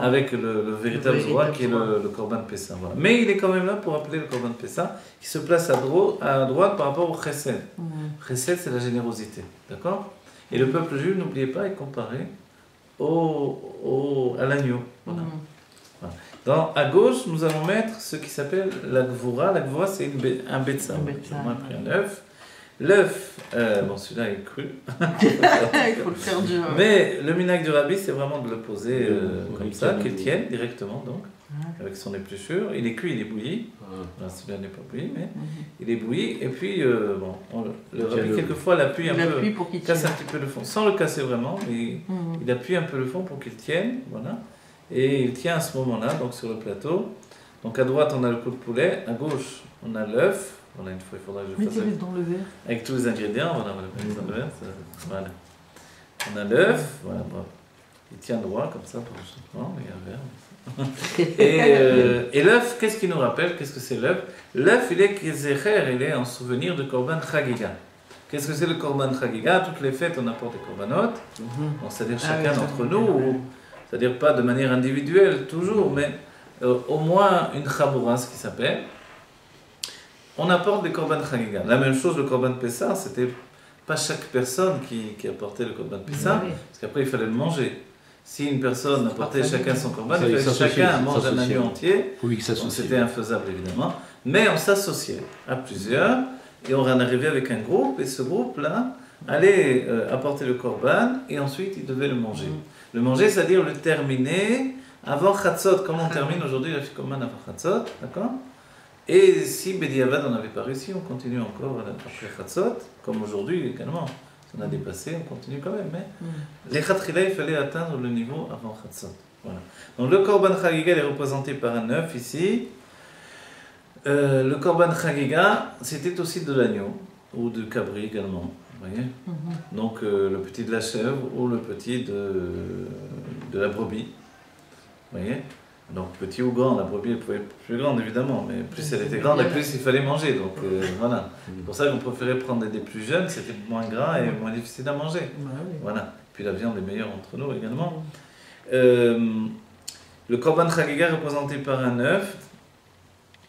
avec le véritable roi qui est le Korban Pessah. Voilà. Mais il est quand même là pour appeler le Korban Pessah qui se place à droite par rapport au Chesed. Chesed, c'est la générosité. D'accord? Et le peuple juif, n'oubliez pas, est comparé à l'agneau. Voilà. À gauche, nous allons mettre ce qui s'appelle la Gvura. La Gvura, c'est un betsa. On a pris un œuf. L'œuf, bon celui-là est cru. Il faut le faire dur. Mais le minhag du Rabbi, c'est vraiment de le poser comme ça, qu'il tienne directement, donc, avec son épluchure. Il est cuit, il est bouilli. Voilà, celui-là n'est pas bouilli, mais il est bouilli. Et puis, le Rabbi, quelquefois, l'appuie un peu, casse un petit peu le fond, sans le casser vraiment, mais il appuie un peu le fond pour qu'il tienne, voilà. Et il tient à ce moment-là, donc sur le plateau. Donc à droite, on a le coup de poulet, à gauche, on a l'œuf. Voilà, une fois, il faudra que je fasse mettez-les dans le verre. Avec tous les ingrédients, voilà, on va le mettre dans le verre. Voilà. On a l'œuf, voilà, bravo. Il tient droit comme ça pour justement, il y a un verre. Et l'œuf, qu'est-ce qu'il nous rappelle? Qu'est-ce que c'est l'œuf? L'œuf, il est Kezecher, il est en souvenir de Korban Chagiga. Qu'est-ce que c'est le Korban Chagiga? Toutes les fêtes, on apporte des Korbanot. C'est-à-dire chacun d'entre nous, c'est-à-dire pas de manière individuelle toujours, mais au moins une chaboura, ce qui s'appelle. On apporte des korban chagiga. La même chose, le korban Pessah, c'était pas chaque personne qui apportait le korban Pessah, parce qu'après il fallait le manger. Si une personne apportait chacun son korban, il fallait que chacun mange un agneau entier. Donc c'était infaisable évidemment. Mais on s'associait à plusieurs et on en arrivait avec un groupe, et ce groupe-là allait apporter le korban et ensuite il devait le manger. Le manger, c'est-à-dire le terminer avant Chatzot, comme on termine aujourd'hui la Fikoman avant Chatzot, d'accord? Et si Bediavad on n'avait pas réussi, on continue encore après Chatzot, comme aujourd'hui également. Si on a dépassé, on continue quand même. Mais les Khatrila, il fallait atteindre le niveau avant Chatzot. Voilà. Donc le Korban Chagiga est représenté par un œuf ici. Le Korban Chagiga, c'était aussi de l'agneau, ou de cabri également. Vous voyez? Donc le petit de la chèvre ou le petit de la brebis. Vous voyez? Donc petit ou grand, la brebis elle pouvait être plus grande évidemment, mais plus elle était grande et plus il fallait manger. Donc voilà. C'est pour ça qu'on préférait prendre des plus jeunes, c'était moins gras et moins difficile à manger. Voilà. Puis la viande est meilleure entre nous également. Le Korban Chagiga est représenté par un œuf.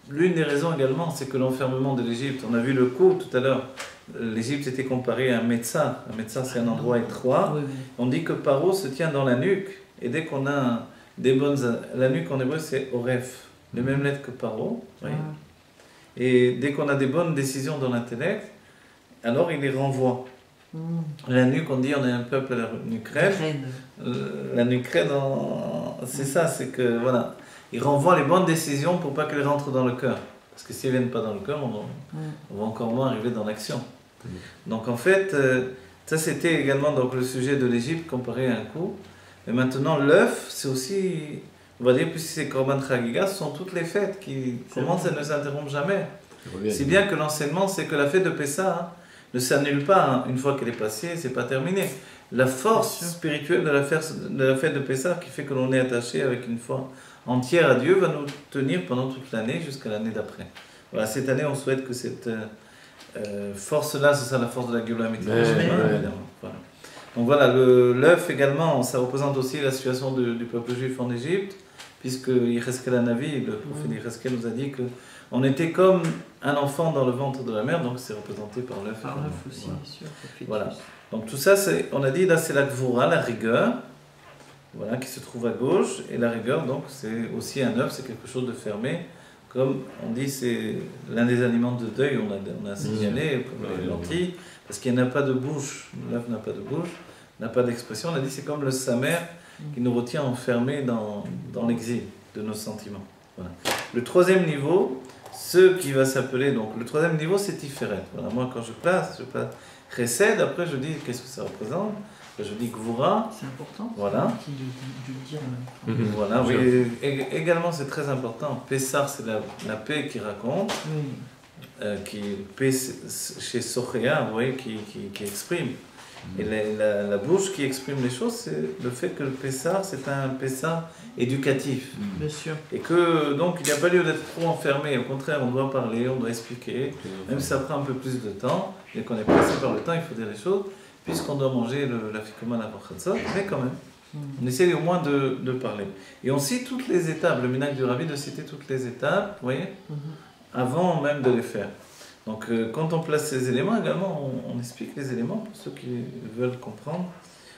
L'une des raisons également, c'est que l'enfermement de l'Égypte, on a vu le coup tout à l'heure, l'Égypte était comparée à un médecin. Un médecin, c'est un endroit étroit. On dit que Paro se tient dans la nuque, et dès qu'on a des bonnes... La nuque en hébreu, c'est Oref, les mêmes lettres que Paro. Et dès qu'on a des bonnes décisions dans l'intellect, alors il les renvoie. La nuque, on dit, on est un peuple à la nuque raide. La nuque raide, c'est ça, c'est que, voilà, il renvoie les bonnes décisions pour pas qu'elles rentrent dans le cœur. Parce que si elles ne viennent pas dans le cœur, on va encore moins arriver dans l'action. Donc en fait, ça c'était également donc, le sujet de l'Égypte comparé à un coup. Et maintenant, l'œuf, c'est aussi, on va dire, puisque c'est Korban Chagiga, ce sont toutes les fêtes qui commencent et ne s'interrompent jamais. Si bien que l'enseignement, c'est que la fête de Pessah ne s'annule pas une fois qu'elle est passée, c'est pas terminé. La force spirituelle de la fête de Pessah qui fait que l'on est attaché avec une foi entière à Dieu va nous tenir pendant toute l'année jusqu'à l'année d'après. Voilà, cette année, on souhaite que cette force-là, c'est ça la force de la Géoula Mitzvah. Voilà. Donc voilà, l'œuf également, ça représente aussi la situation du peuple juif en Égypte, puisque Yecheskel Hanavi, le prophète Yecheskel nous a dit qu'on était comme un enfant dans le ventre de la mère, donc c'est représenté par l'œuf. Par l'œuf aussi, voilà. bien sûr. Voilà. Donc tout ça, on a dit, là c'est la Gvura, la rigueur, voilà, qui se trouve à gauche, et la rigueur, donc c'est aussi un œuf, c'est quelque chose de fermé. Comme on dit, c'est l'un des aliments de deuil, on a signalé, comme les lentilles, parce qu'il n'y a pas de bouche, l'œuf n'a pas de bouche, n'a pas d'expression. On a dit c'est comme le samer qui nous retient enfermés dans l'exil de nos sentiments. Voilà. Le troisième niveau, ce qui va s'appeler, donc le troisième niveau c'est Tiferet. Voilà, moi quand je place Chesed, après je dis qu'est-ce que ça représente. Je dis Gvura. C'est important. Voilà. De dire. Voilà, oui. Également, c'est très important. Pessar, c'est la paix qui raconte. Paix chez Sochéa, vous voyez, qui exprime. Et la bouche qui exprime les choses, c'est le fait que le Pessar, c'est un Pessar éducatif. Bien sûr. Et que, donc, il n'y a pas lieu d'être trop enfermé. Au contraire, on doit parler, on doit expliquer. Même si ça prend un peu plus de temps, et qu'on est pressé par le temps, il faut dire les choses. Puisqu'on doit manger la fikoman avant Chatzot, mais quand même, on essaie au moins de parler. Et on cite toutes les étapes, le minhag du Rabbi de citer toutes les étapes, vous voyez, avant même de les faire. Donc quand on place ces éléments, également, on explique les éléments pour ceux qui veulent comprendre.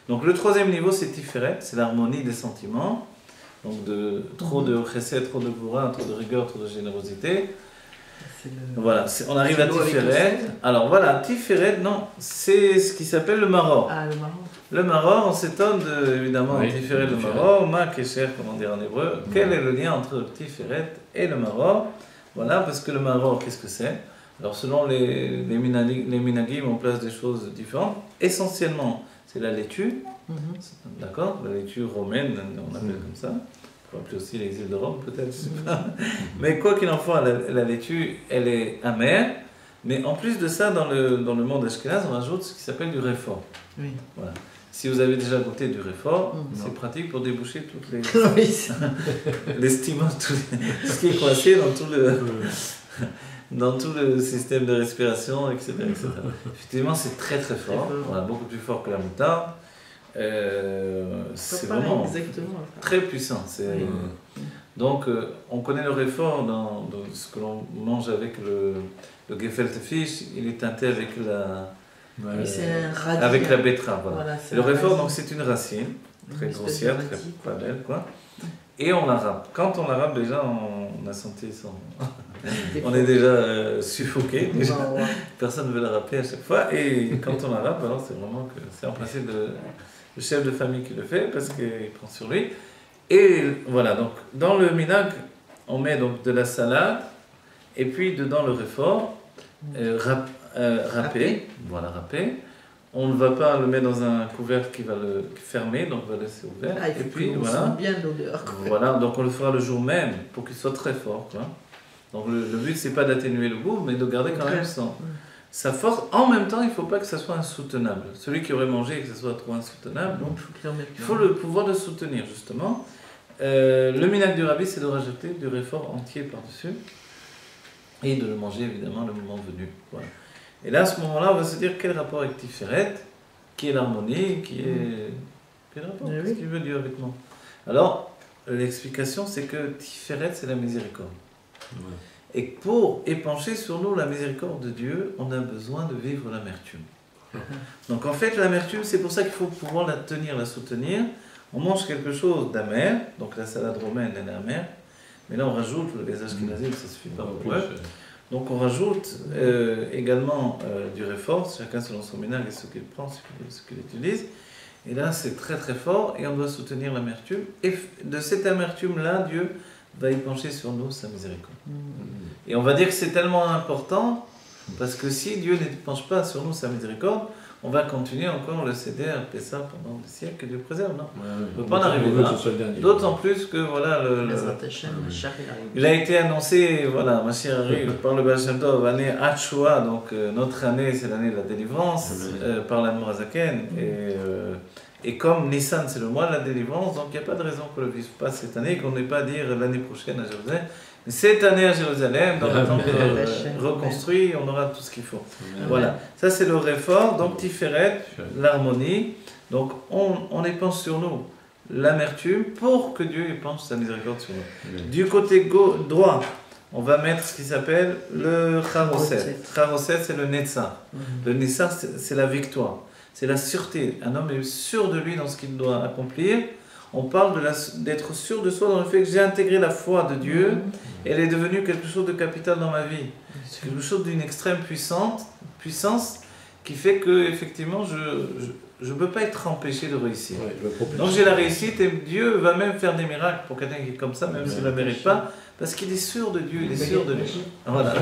Donc le troisième niveau, c'est Tiferet, c'est l'harmonie des sentiments. Donc trop de chesed, trop de gvura, trop de rigueur, trop de générosité. Voilà, on arrive à Tiferet. Alors voilà, Tiferet, non, c'est ce qui s'appelle le maror. Ah, le maror. Le maror, on s'étonne évidemment, Tiferet et le maror, ma kesher, comment dire en hébreu. Quel est le lien entre le Tiferet et le maror? Voilà, parce que le maror, qu'est-ce que c'est? Alors selon les minagim, on place des choses différentes. Essentiellement, c'est la laitue, d'accord? La laitue romaine, on appelle comme ça. On peut appeler aussi l'exil de Rome, peut-être, je sais pas. Mais quoi qu'il en soit, la laitue, elle est amère. Mais en plus de ça, dans le monde ashkénaze, on rajoute ce qui s'appelle du réfort. Oui. Voilà. Si vous avez déjà goûté du réfort, c'est pratique pour déboucher toutes les stimons, tout ce qui est coincé dans tout le système de respiration, etc. Effectivement, c'est très très fort, voilà, beaucoup plus fort que la moutarde. c'est vraiment très puissant. Donc, on connaît le réfort dans ce que l'on mange avec le gefilte fish, il est teinté avec avec la betterave. Voilà. Le réfort, donc, c'est une racine, très grossière, très belle, quoi. Et on la râpe. Quand on la râpe, déjà, on a senti son... on est déjà suffoqué. Déjà. Personne ne veut la râper à chaque fois. Et quand on la râpe, alors c'est vraiment que c'est en principe le chef de famille qui le fait parce qu'il prend sur lui. Et voilà, donc dans le minag, on met donc de la salade et puis dedans le réfort râpé. Voilà, râpé. On ne va pas le mettre dans un couvercle qui va le fermer, donc on va laisser ouvert. Et puis voilà. Bien l'odeur. Voilà, donc on le fera le jour même pour qu'il soit très fort, quoi. Donc le but c'est pas d'atténuer le goût, mais de garder quand même sa force. En même temps, il ne faut pas que ça soit insoutenable. Celui qui aurait mangé et que ça soit trop insoutenable, il faut le pouvoir de soutenir justement. Le minag du rabbi, c'est de rajouter du réfort entier par-dessus et de le manger évidemment le moment venu. Voilà. Et là, à ce moment-là, on va se dire quel rapport avec Tiferet, qui est l'harmonie, quel rapport, qu'est-ce qu'il veut Dieu avec moi. Alors, l'explication, c'est que Tiferet, c'est la miséricorde. Ouais. Et pour épancher sur nous la miséricorde de Dieu, on a besoin de vivre l'amertume. Donc en fait, l'amertume, c'est pour ça qu'il faut pouvoir la tenir, la soutenir. On mange quelque chose d'amer, donc la salade romaine, elle est amère, mais là on rajoute le gazage kinazil, ça suffit pas pour eux. Donc on rajoute également du réfort, chacun selon son ménage et ce qu'il prend, ce qu'il utilise. Et là c'est très très fort et on doit soutenir l'amertume. Et de cette amertume-là, Dieu va y pencher sur nous sa miséricorde. Et on va dire que c'est tellement important, parce que si Dieu ne penche pas sur nous sa miséricorde, on va continuer encore le céder à Pessah pendant des siècles que Dieu préserve, non? On ne peut pas en arriver là. D'autant plus que voilà, il a été annoncé, voilà, Mashiach arrive par le Baal Shem Tov, année Hatshua, donc notre année c'est l'année de la délivrance, par l'Admor Hazaken, et comme Nissan c'est le mois de la délivrance, donc il n'y a pas de raison qu'on ne le vive pas cette année, qu'on n'ait pas à dire l'année prochaine à Jérusalem. Cette année à Jérusalem, dans le temple reconstruit, on aura tout ce qu'il faut. Voilà, ça c'est le réfort, donc Tiferet, l'harmonie. Donc on épanche sur nous l'amertume pour que Dieu épanche sa miséricorde sur nous. Du côté droit, on va mettre ce qui s'appelle le Charoset. Charoset, c'est le Netzar. Le Netzar, c'est la victoire, c'est la sûreté. Un homme est sûr de lui dans ce qu'il doit accomplir. On parle d'être sûr de soi dans le fait que j'ai intégré la foi de Dieu, elle est devenue quelque chose de capital dans ma vie. Quelque chose d'une extrême puissance qui fait que effectivement je ne peux pas être empêché de réussir. Donc j'ai la réussite et Dieu va même faire des miracles pour quelqu'un qui est comme ça, même s'il ne la mérite pas, parce qu'il est sûr de Dieu, il est sûr de lui. Voilà.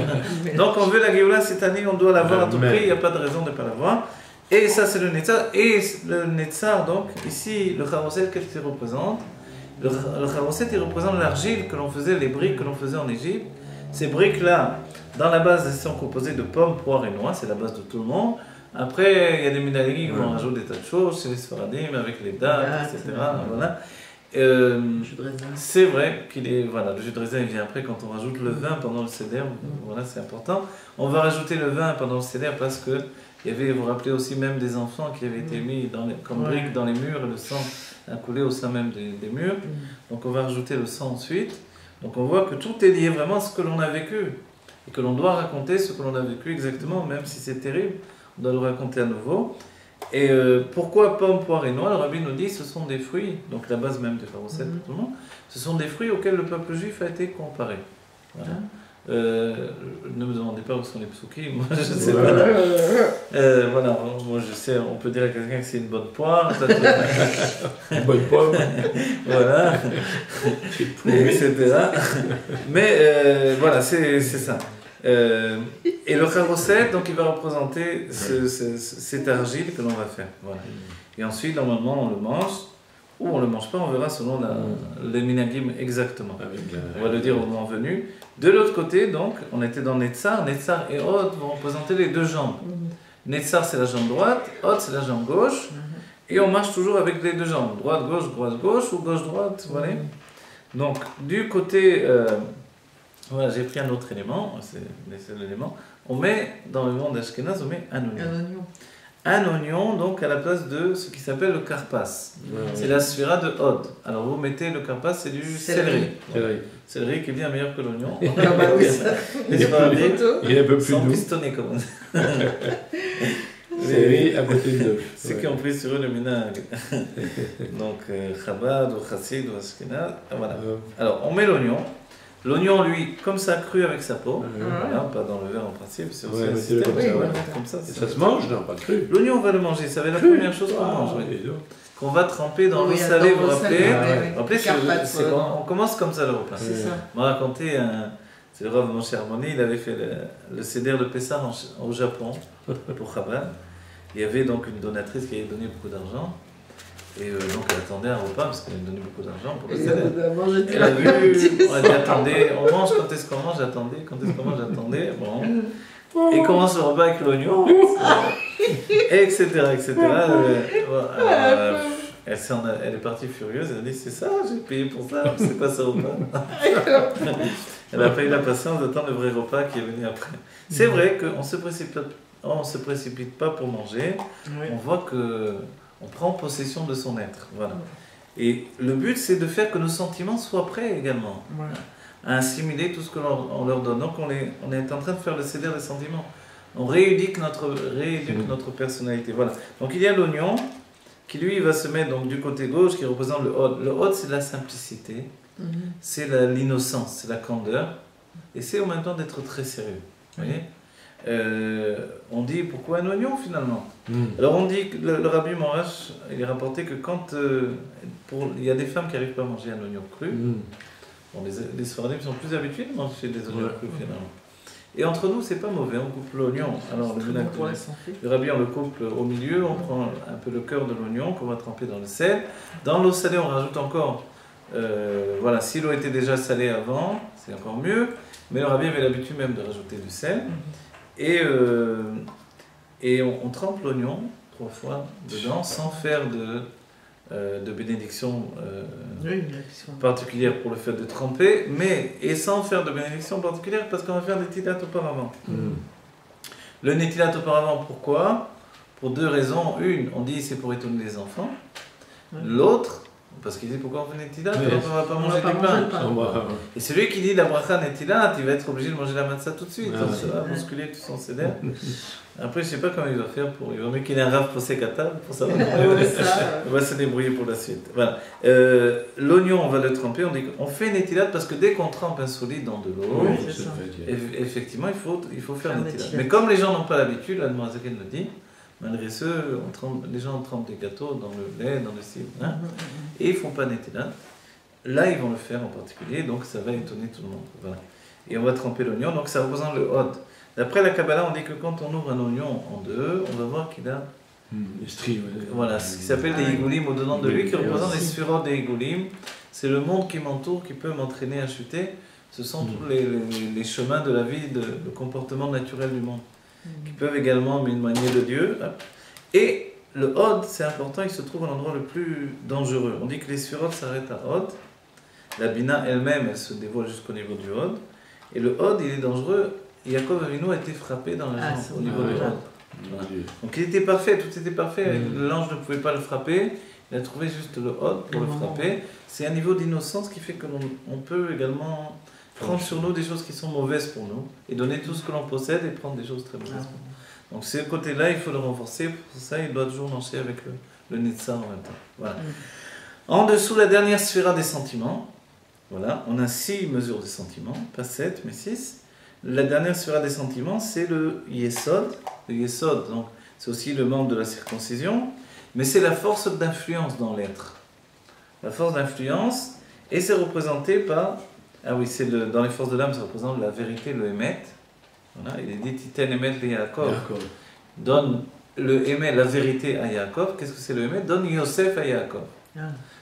Donc on veut la Géoula cette année, on doit l'avoir à tout prix, il n'y a pas de raison de ne pas l'avoir. Et ça c'est le Netzar, et le Netzar donc, ici le Charoset, qu'est-ce qu'il représente? Le Charoset il représente l'argile que l'on faisait, les briques que l'on faisait en Égypte. Ces briques là, dans la base elles sont composées de pommes, poires et noix, c'est la base de tout le monde. Après il y a des minagis qui vont rajouter des tas de choses, chez les Sfaradim avec les dattes, etc. Voilà. C'est vrai qu'il est, voilà, le jus de raisin il vient après quand on rajoute le vin pendant le seder, voilà c'est important. On va rajouter le vin pendant le seder parce que il y avait, vous vous rappelez aussi même des enfants qui avaient été mis comme briques dans les murs et le sang a coulé au sein même des murs. Donc on va rajouter le sang ensuite. Donc on voit que tout est lié vraiment à ce que l'on a vécu et que l'on doit raconter ce que l'on a vécu exactement, même si c'est terrible, on doit le raconter à nouveau. Et pourquoi pommes, poires et noix? Le rabbi nous dit ce sont des fruits, donc la base même des Charoset pour tout le monde, ce sont des fruits auxquels le peuple juif a été comparé. Voilà. Ne me demandez pas où sont les psukim, moi je sais pas. Voilà, moi je sais, on peut dire à quelqu'un que c'est une bonne poire. Une bonne pomme. Voilà. Etc. Mais voilà, c'est ça. Et le Charoset, donc il va représenter cette argile que l'on va faire. Voilà. Et ensuite, normalement, on le mange. Ou on ne le mange pas, on verra selon les minagim exactement. On va le dire au moment venu. De l'autre côté, donc, on était dans Netzar. Netzar et Hod vont représenter les deux jambes. Netzar, c'est la jambe droite, Hod, c'est la jambe gauche. Et on marche toujours avec les deux jambes. Droite, gauche, ou gauche-droite. Voilà. Donc, du côté... voilà, j'ai pris un autre élément, c'est l'élément. On met, dans le monde d'Ashkenaz, on met un oignon. un oignon donc à la place de ce qui s'appelle le karpas. C'est la sphira de Hod. Alors vous mettez le karpas, c'est du céleri. Céleri qui est bien meilleur que l'oignon. Ah bah oui, ça. Il est un peu plus sans doux. pistonner comme on dit. Céleri à côté de l'œuf. Ceux qui ont pris sur eux le minag. Donc Chabad ou Chassid ou Ashkenaz. Voilà. Alors on met l'oignon. L'oignon, lui, comme ça, cru avec sa peau, voilà, pas dans le verre en principe, c'est aussi un système, comme ça. Ça se mange, non, pas cru. L'oignon, on va le manger, ça va être la première chose qu'on mange, qu'on va tremper dans l'eau salée, vous vous rappelez. Rappelez, on commence comme ça le repas. On m'a raconté, c'est le Rav Moshe Harmoni, il avait fait le Seder de Pessah au Japon, pour Chabad. Il y avait donc une donatrice qui avait donné beaucoup d'argent. Et donc elle attendait un repas parce qu'elle me donnait beaucoup d'argent pour le Seder. Elle a vu, on a dit attendez, on mange quand est-ce qu'on mange, attendez, quand est-ce qu'on mange, attendez. Bon. Et commence le repas avec l'oignon, etc. etc. Elle est partie furieuse, elle a dit c'est ça, j'ai payé pour ça, c'est pas ce repas. Elle n'a pas eu la patience d'attendre le vrai repas qui est venu après. C'est vrai qu'on ne se précipite pas pour manger, on voit que on prend possession de son être, voilà. Et le but, c'est de faire que nos sentiments soient prêts également, à assimiler tout ce que l'on leur donne. Donc on est en train de faire le céder des sentiments. On rééduque notre personnalité, voilà. Donc il y a l'oignon, qui lui va se mettre donc, du côté gauche, qui représente le hod. Le hod, c'est la simplicité, c'est l'innocence, c'est la candeur, et c'est en même temps d'être très sérieux, vous voyez. On dit pourquoi un oignon finalement. Alors on dit que le Rabbi Morash, il est rapporté que quand il y a des femmes qui n'arrivent pas à manger un oignon cru, bon, les Sfaradim sont plus habitués de manger des oignons crus finalement. Et entre nous, c'est pas mauvais, on coupe l'oignon. Alors le Rabbi, on le coupe au milieu, on prend un peu le cœur de l'oignon qu'on va tremper dans le sel. Dans l'eau salée, on rajoute encore, voilà, si l'eau était déjà salée avant, c'est encore mieux. Mais le Rabbi avait l'habitude même de rajouter du sel. Et on trempe l'oignon 3 fois dedans sans faire de bénédiction particulière pour le fait de tremper, et sans faire de bénédiction particulière parce qu'on va faire des netilat auparavant. Le netilat auparavant, pourquoi? Pour 2 raisons. Une, on dit c'est pour étonner les enfants. L'autre, parce qu'il dit pourquoi on fait netilat, on ne va pas manger du pain. Et celui qui dit la bracha netilat, il va être obligé de manger la matzah tout de suite. Ça va bousculer tout son seder. Après, je ne sais pas comment il va faire il va mieux qu'il ait un rave posé à table pour savoir. On va se débrouiller pour la suite. Voilà. L'oignon, on va le tremper. On fait netilat parce que dès qu'on trempe un solide dans de l'eau, effectivement, il faut faire netilat. Mais comme les gens n'ont pas l'habitude, la demoiselle le dit, malgré ce, les gens trempent des gâteaux dans le lait, dans le cidre, et ils ne font pas netilat. Là, ils vont le faire en particulier, donc ça va étonner tout le monde. Voilà. Et on va tremper l'oignon, donc ça représente le hod. D'après la Kabbalah, on dit que quand on ouvre un oignon en 2, on va voir qu'il a les stries. Voilà, ce qui s'appelle des Igoulim au-dedans de lui, qui représente les sphirotes des Igoulim. C'est le monde qui m'entoure, qui peut m'entraîner à chuter. Ce sont tous les chemins de la vie, le comportement naturel du monde, qui peuvent également m'éloigner de Dieu. Et le Hod, c'est important, il se trouve à l'endroit le plus dangereux. On dit que les sphirotes s'arrêtent à Hod. La Bina elle-même, elle se dévoile jusqu'au niveau du Hod. Et le Hod, il est dangereux. Yaakov Avinu a été frappé dans la jambe au niveau du Hod. Voilà. Donc il était parfait, tout était parfait. L'ange ne pouvait pas le frapper. Il a trouvé juste le Hod pour le frapper. C'est un niveau d'innocence qui fait que l'on peut également prendre sur nous des choses qui sont mauvaises pour nous et donner tout ce que l'on possède et prendre des choses très mauvaises pour nous. Donc ce côté-là, il faut le renforcer. Pour ça, il doit toujours marcher avec le Netzar en même temps. Voilà. En dessous, la dernière sphira des sentiments. Voilà, on a 6 mesures de sentiments, pas 7, mais 6. La dernière sphira des sentiments, c'est le Yesod. Le Yesod, donc, c'est aussi le membre de la circoncision, mais c'est la force d'influence dans l'être. La force d'influence, et c'est représenté par... Ah oui, dans les forces de l'âme, ça représente la vérité, le Emet. Voilà, il est dit Titen Emet le Yaakov. Donne le Emet, la vérité à Yaakov. Qu'est-ce que c'est le Emet? Donne Yosef à Yaakov.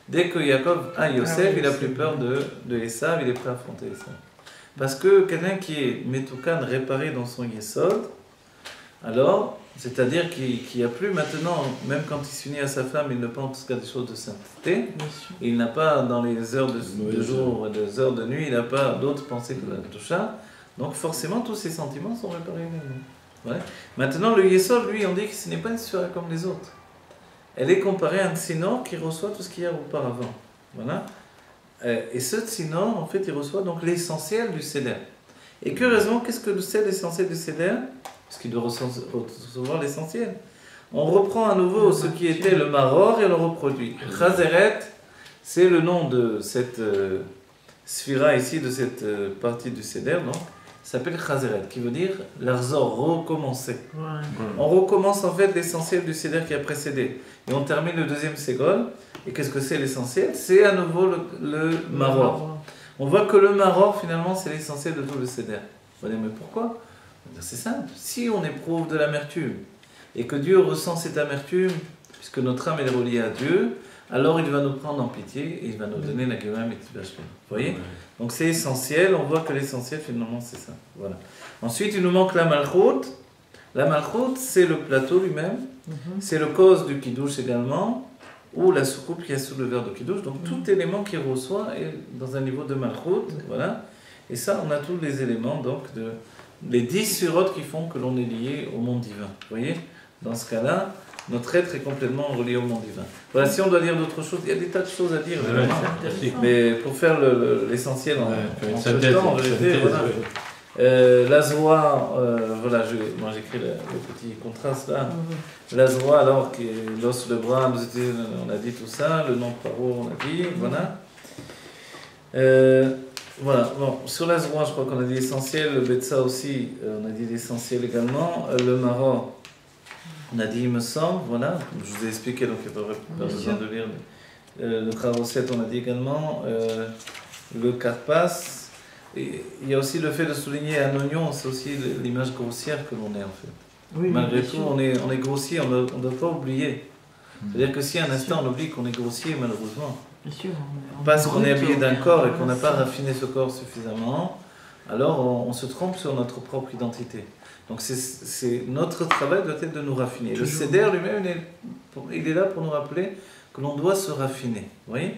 Dès que Yaakov a Yosef, il n'a plus peur de Esav, il est prêt à affronter Esav. Parce que quelqu'un qui est Metoukan, réparé dans son Yesod, alors, c'est-à-dire qu'il n'y a plus maintenant, même quand il s'unit à sa femme, il ne pense qu'à des choses de sainteté. Il n'a pas, dans les heures de jour et des heures de nuit, il n'a pas d'autres pensées que la Tosha. Donc forcément, tous ses sentiments sont réparés. Ouais. Maintenant, le Yesod, lui, on dit que ce n'est pas une sphère comme les autres. Elle est comparée à un tsinor qui reçoit tout ce qu'il y a auparavant. Voilà. Et ce tsinor, en fait, il reçoit donc l'essentiel du Seder. Et curieusement, qu'est-ce que c'est l'essentiel du Seder? Parce qu'il doit recevoir l'essentiel. On reprend à nouveau ce qui était le Maror et on le reproduit. Chazeret, c'est le nom de cette sphira ici, de cette partie du Seder, non? Ça s'appelle Chazeret, qui veut dire l'arzor, recommencer. Ouais. On recommence en fait l'essentiel du Seder qui a précédé. Et on termine le deuxième Ségol. Et qu'est-ce que c'est l'essentiel? C'est à nouveau le Maror. On voit que le Maror, finalement, c'est l'essentiel de tout le Seder. On va dire, mais pourquoi? C'est simple. Si on éprouve de l'amertume, et que Dieu ressent cette amertume, puisque notre âme est reliée à Dieu, alors il va nous prendre en pitié et il va nous donner la Gemara Mitzvah. Vous voyez? Donc c'est essentiel, on voit que l'essentiel finalement c'est ça. Voilà. Ensuite il nous manque la Malchut. La Malchut c'est le plateau lui-même, c'est le cause du Kiddush également, ou la soucoupe qui est sous le verre de Kiddush. Donc tout élément qu'il reçoit est dans un niveau de Malchut. Voilà. Et ça on a tous les éléments, donc les 10 surotes qui font que l'on est lié au monde divin. Vous voyez? Dans ce cas-là, notre être est complètement relié au monde divin. Voilà, si on doit dire d'autres choses, il y a des tas de choses à dire, mais pour faire l'essentiel en peu de temps, en vérité, voilà. La Zoa, voilà, moi j'écris le petit contraste là. La Zoa, alors, qui est l'os, le bras, on a dit tout ça, le nom de paro, on a dit, voilà. Voilà, bon, sur la Zoa, je crois qu'on a dit l'essentiel, le Betsa aussi, on a dit l'essentiel également, le Maror. On a dit, il me semble, voilà, je vous ai expliqué, donc il n'y a pas besoin de lire. Le Kharosset, on a dit également, le Karpas. Et il y a aussi le fait de souligner un oignon, c'est aussi l'image grossière que l'on est en fait. Oui, malgré tout, on est grossier, on ne doit pas oublier. C'est-à-dire que si un instant on oublie qu'on est grossier, malheureusement, parce qu'on est habillé d'un corps et qu'on n'a pas raffiné ce corps suffisamment, alors on se trompe sur notre propre identité. Donc notre travail doit être de nous raffiner. Le Seder lui-même, il est là pour nous rappeler que l'on doit se raffiner. Vous voyez?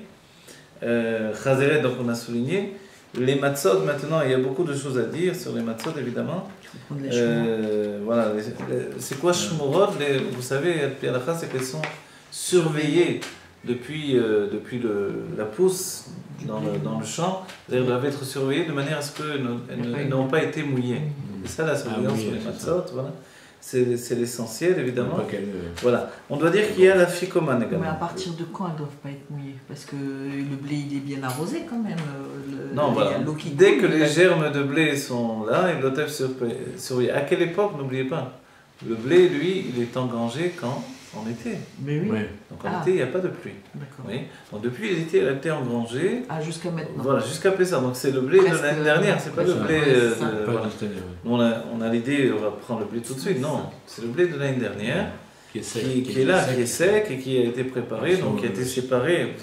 Chazeret, donc on a souligné. Les matzot, maintenant, il y a beaucoup de choses à dire sur les matzot, évidemment. Voilà, c'est quoi Shmurot? Vous savez, c'est qu'elles sont surveillées depuis la pousse dans le champ. Elles doivent être surveillées de manière à ce qu'elles n'ont pas été mouillées. Et ça, la surveillance sur les matzot, voilà. C'est l'essentiel, évidemment. Voilà. On doit dire qu'il y a la ficomane également. Mais à partir de quand elles ne doivent pas être mouillées? Parce que le blé, il est bien arrosé quand même. Non, voilà. Dès que les germes de blé sont là, ils doivent être surveillés. À quelle époque, n'oubliez pas, le blé, lui, il est engrangé quand? En été. Mais oui. Donc en été, il n'y a pas de pluie. D'accord. Oui. Donc depuis l'été, elle a été engrangée. Ah, jusqu'à maintenant. Voilà, jusqu'à Pessah. Donc c'est le blé de l'année dernière, c'est pas le blé voilà. On a l'idée, on va prendre le blé tout de suite. Non, c'est le blé de l'année dernière qui est là, qui est sec et qui a été préparé, donc qui a été séparé.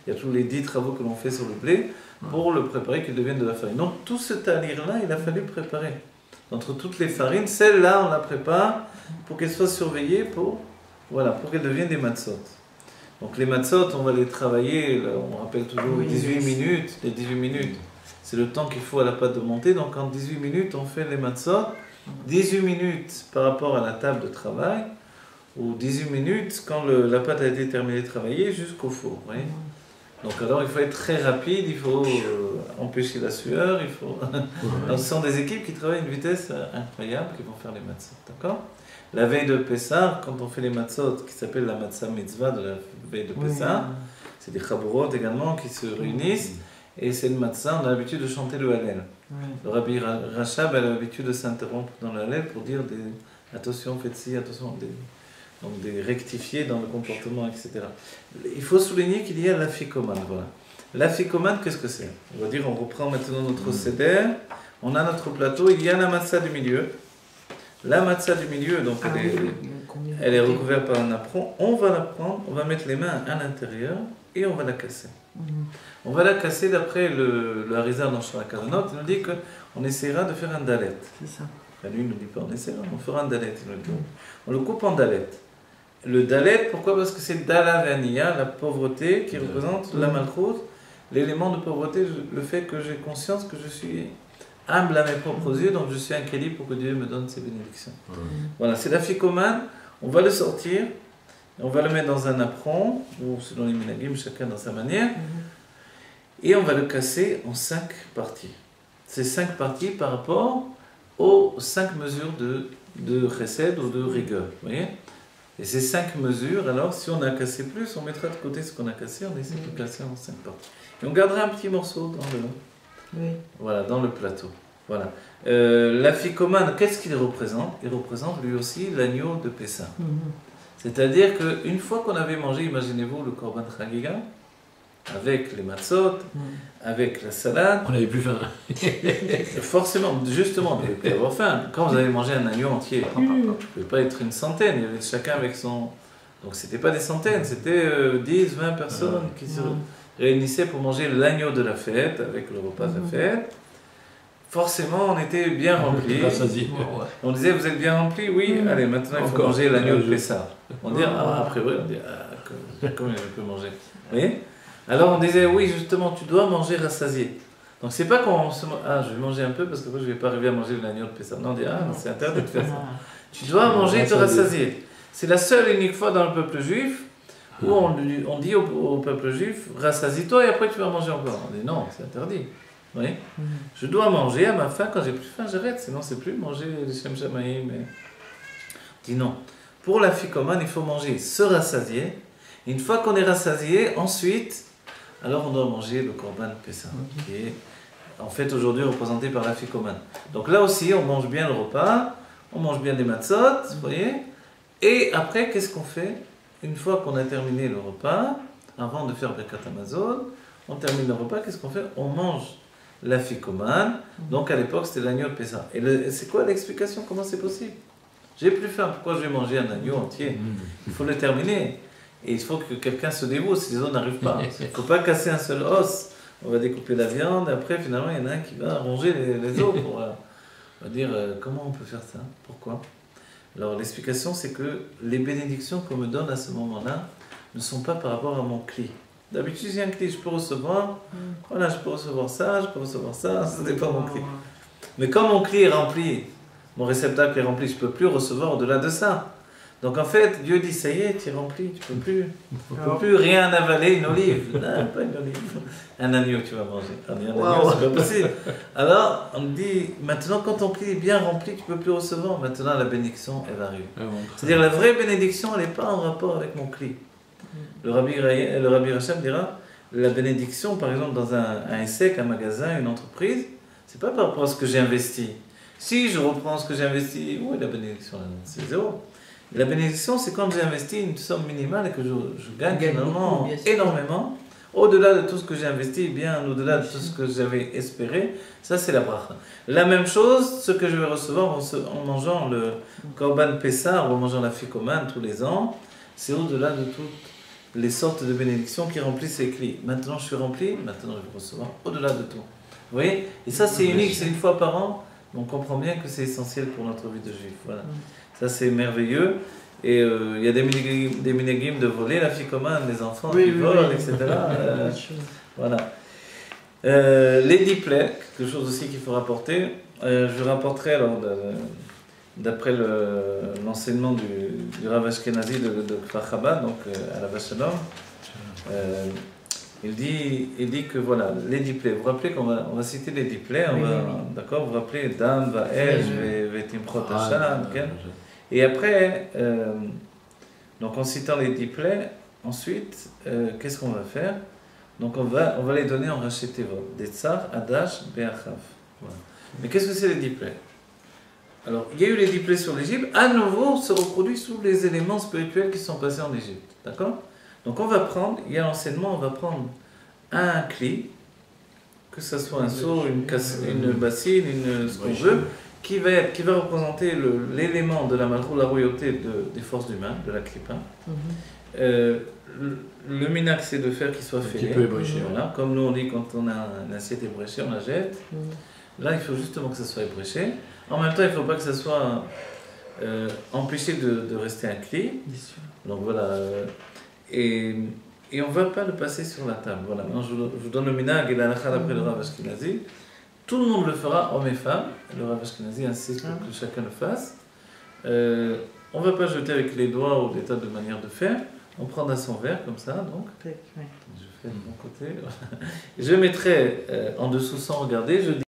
Il y a tous les 10 travaux que l'on fait sur le blé pour le préparer qu'il devienne de la farine. Donc tout ce talir-là, il a fallu préparer. Entre toutes les farines, celle-là, on la prépare pour qu'elle soit surveillée pour qu'elles deviennent des matzot. Donc les matzot, on va les travailler, on rappelle toujours 18 minutes. Les 18 minutes, c'est le temps qu'il faut à la pâte de monter. Donc en 18 minutes, on fait les matzot. 18 minutes par rapport à la table de travail, ou 18 minutes quand la pâte a été terminée de travailler jusqu'au four. Vous voyez. Donc alors il faut être très rapide, il faut empêcher la sueur, Donc, ce sont des équipes qui travaillent à une vitesse incroyable, qui vont faire les matzot. D'accord? La veille de Pessah, quand on fait les matzot, qui s'appelle la matzah mitzvah de la veille de Pessah, c'est des chabourot également qui se réunissent, et c'est le matzah, on a l'habitude de chanter le Hallel. Le Rabbi Rachab a l'habitude de s'interrompre dans le Hallel pour dire attention, faites ci, attention, donc des rectifier dans le comportement, etc. Il faut souligner qu'il y a l'afikoman. Voilà. L'afikoman, qu'est-ce que c'est? On va dire, on reprend maintenant notre seder, on a notre plateau, il y a la matzah du milieu. La matzah du milieu, donc elle est recouverte par un apron. On va la prendre, on va mettre les mains à l'intérieur et on va la casser. On va la casser d'après le Harizal dans Shara Kavanot. Il nous dit qu'on essaiera de faire un dalet. C'est ça. Enfin, lui, il ne nous dit pas on essaiera, on fera un dalet. On le coupe en dalet. Le dalet, pourquoi? Parce que c'est Dala Vania, la pauvreté qui représente la malchoute, l'élément de pauvreté, le fait que j'ai conscience que je suis humble à mes propres yeux, donc je suis un kéli pour que Dieu me donne ses bénédictions. Voilà, c'est l'afikoman, on va le sortir, on va le mettre dans un apron, ou selon les minagim, chacun dans sa manière, et on va le casser en 5 parties. Ces 5 parties par rapport aux 5 mesures de chesed ou de rigueur, vous voyez? Et ces 5 mesures, alors si on a cassé plus, on mettra de côté ce qu'on a cassé, on essaie de casser en 5 parties. Et on gardera un petit morceau voilà, dans le plateau. Voilà. L'afikoman, qu'est-ce qu'il représente? Il représente lui aussi l'agneau de Pessah. C'est-à-dire qu'une fois qu'on avait mangé, imaginez-vous le korban chagiga, avec les matzot, avec la salade. On n'avait plus faim. Forcément, justement, vous n'avez plus avoir faim. Quand vous avez mangé un agneau entier, vous ne pouvez pas être une centaine, il y avait chacun avec son... Donc c'était pas des centaines, c'était 10, 20 personnes qui se réunissaient pour manger l'agneau de la fête, avec le repas de la fête. Forcément, on était bien remplis. On disait, vous êtes bien remplis? Oui, allez, maintenant il faut manger l'agneau de Pessah. On dit, après, oui, on dit, comment je peux manger? Vous voyez? Alors on disait, oui, justement, tu dois manger rassasié. Donc c'est pas qu'on se... je vais manger un peu parce que je ne vais pas arriver à manger l'agneau de Pessah. Non, on dit, c'est interdit de faire ça. Tu dois manger et te rassasier. C'est la seule et unique fois dans le peuple juif où on dit au peuple juif, rassasie-toi et après tu vas manger encore. On dit, non, c'est interdit. Vous voyez? Je dois manger à ma faim, quand j'ai plus faim, j'arrête, sinon c'est plus manger les Shem Shamaïm. On dit non. Pour la fikoman, il faut manger, se rassasier. Et une fois qu'on est rassasié, ensuite, alors on doit manger le korban Pessah, qui est en fait aujourd'hui représenté par la fikoman. Donc là aussi, on mange bien le repas, on mange bien des matzot, vous voyez? Et après, qu'est-ce qu'on fait? Une fois qu'on a terminé le repas, avant de faire Birkat Hamazon, on termine le repas, qu'est-ce qu'on fait? On mange la fikoman. Donc à l'époque, c'était l'agneau de Pessah. Et c'est quoi l'explication? Comment c'est possible? J'ai plus faim, pourquoi je vais manger un agneau entier? Il faut le terminer. Et il faut que quelqu'un se dévoue si les autres n'arrivent pas. Il ne faut pas casser un seul os. On va découper la viande, et après, finalement, il y en a un qui va ronger les os. On va dire, comment on peut faire ça? Pourquoi? Alors l'explication, c'est que les bénédictions qu'on me donne à ce moment-là ne sont pas par rapport à mon cli. D'habitude, j'ai un cli, je peux recevoir, voilà, je peux recevoir ça, ça n'est pas mon cli. Mais quand mon cli est rempli, mon réceptacle est rempli, je ne peux plus recevoir au-delà de ça. Donc en fait, Dieu dit, ça y est, tu es rempli, tu ne peux plus rien avaler, une olive. Non, pas une olive. Un agneau, tu vas manger. Un agneau, c'est pas possible. Alors, on dit, maintenant, quand ton cli est bien rempli, tu ne peux plus recevoir. Maintenant, la bénédiction, elle va arriver. C'est-à-dire, la vraie bénédiction, elle n'est pas en rapport avec mon cli. Le Rabbi Racham dira, la bénédiction, par exemple, dans un ESSEC, un magasin, une entreprise, c'est pas par rapport à ce que j'ai investi. Si je reprends ce que j'ai investi, où est la bénédiction? C'est zéro. La bénédiction, c'est quand j'ai investi une somme minimale et que je gagne finalement énormément, au-delà de tout ce que j'ai investi, bien au-delà de tout ce que j'avais espéré. Ça, c'est la bracha. La même chose, ce que je vais recevoir en mangeant le korban Pessah ou en mangeant la fikoman tous les ans, c'est au-delà de toutes les sortes de bénédictions qui remplissent les clés. Maintenant, je suis rempli, maintenant, je vais recevoir au-delà de tout. Vous voyez? Et ça, c'est unique, c'est une fois par an. On comprend bien que c'est essentiel pour notre vie de juif. Voilà. Ça, c'est merveilleux. Et il y a des minagim de voler la fikoman, les enfants qui volent, etc. Voilà. Les diplets, quelque chose aussi qu'il faut rapporter. Je rapporterai, alors, d'après l'enseignement du Rav Ashkenazi de Kfar Chabad, donc à la Vachalom, il dit que voilà, les diplets, vous vous rappelez qu'on va citer les diplets, d'accord, vous vous rappelez Dam, Vaej, Vetimchot Hashan, et après, donc en citant les diplets, ensuite, qu'est-ce qu'on va faire? Donc on va les donner en Rashi Tevot, des Tsar, Adash, Be'achav. Voilà. Mais qu'est-ce que c'est les diplets? Alors, il y a eu les diplets sur l'Égypte, à nouveau se reproduit sous les éléments spirituels qui sont passés en Égypte, d'accord? Donc on va prendre, il y a l'enseignement, on va prendre un cli, que ce soit un seau, une bassine, ce qu'on veut, qui va représenter l'élément de la malchut, la royauté des forces du mal, de la clipa. Le minac, c'est de faire qu'il soit fêlé. Voilà. Comme nous on dit, quand on a une assiette ébréchée, on la jette. Là, il faut justement que ça soit ébréché. En même temps, il ne faut pas que ça soit empêché de rester un cli. Donc voilà. Et on ne va pas le passer sur la table. Voilà. Maintenant, je vous donne le minag et la halakha d'après le Rav Ashkenazi. Tout le monde le fera, hommes et femmes. Le Rav Ashkenazi insiste pour que chacun le fasse. On ne va pas jeter avec les doigts ou des tas de manières de faire. On prendra son verre comme ça, donc. Je fais de mon côté. Je mettrai en dessous sans regarder. Je dis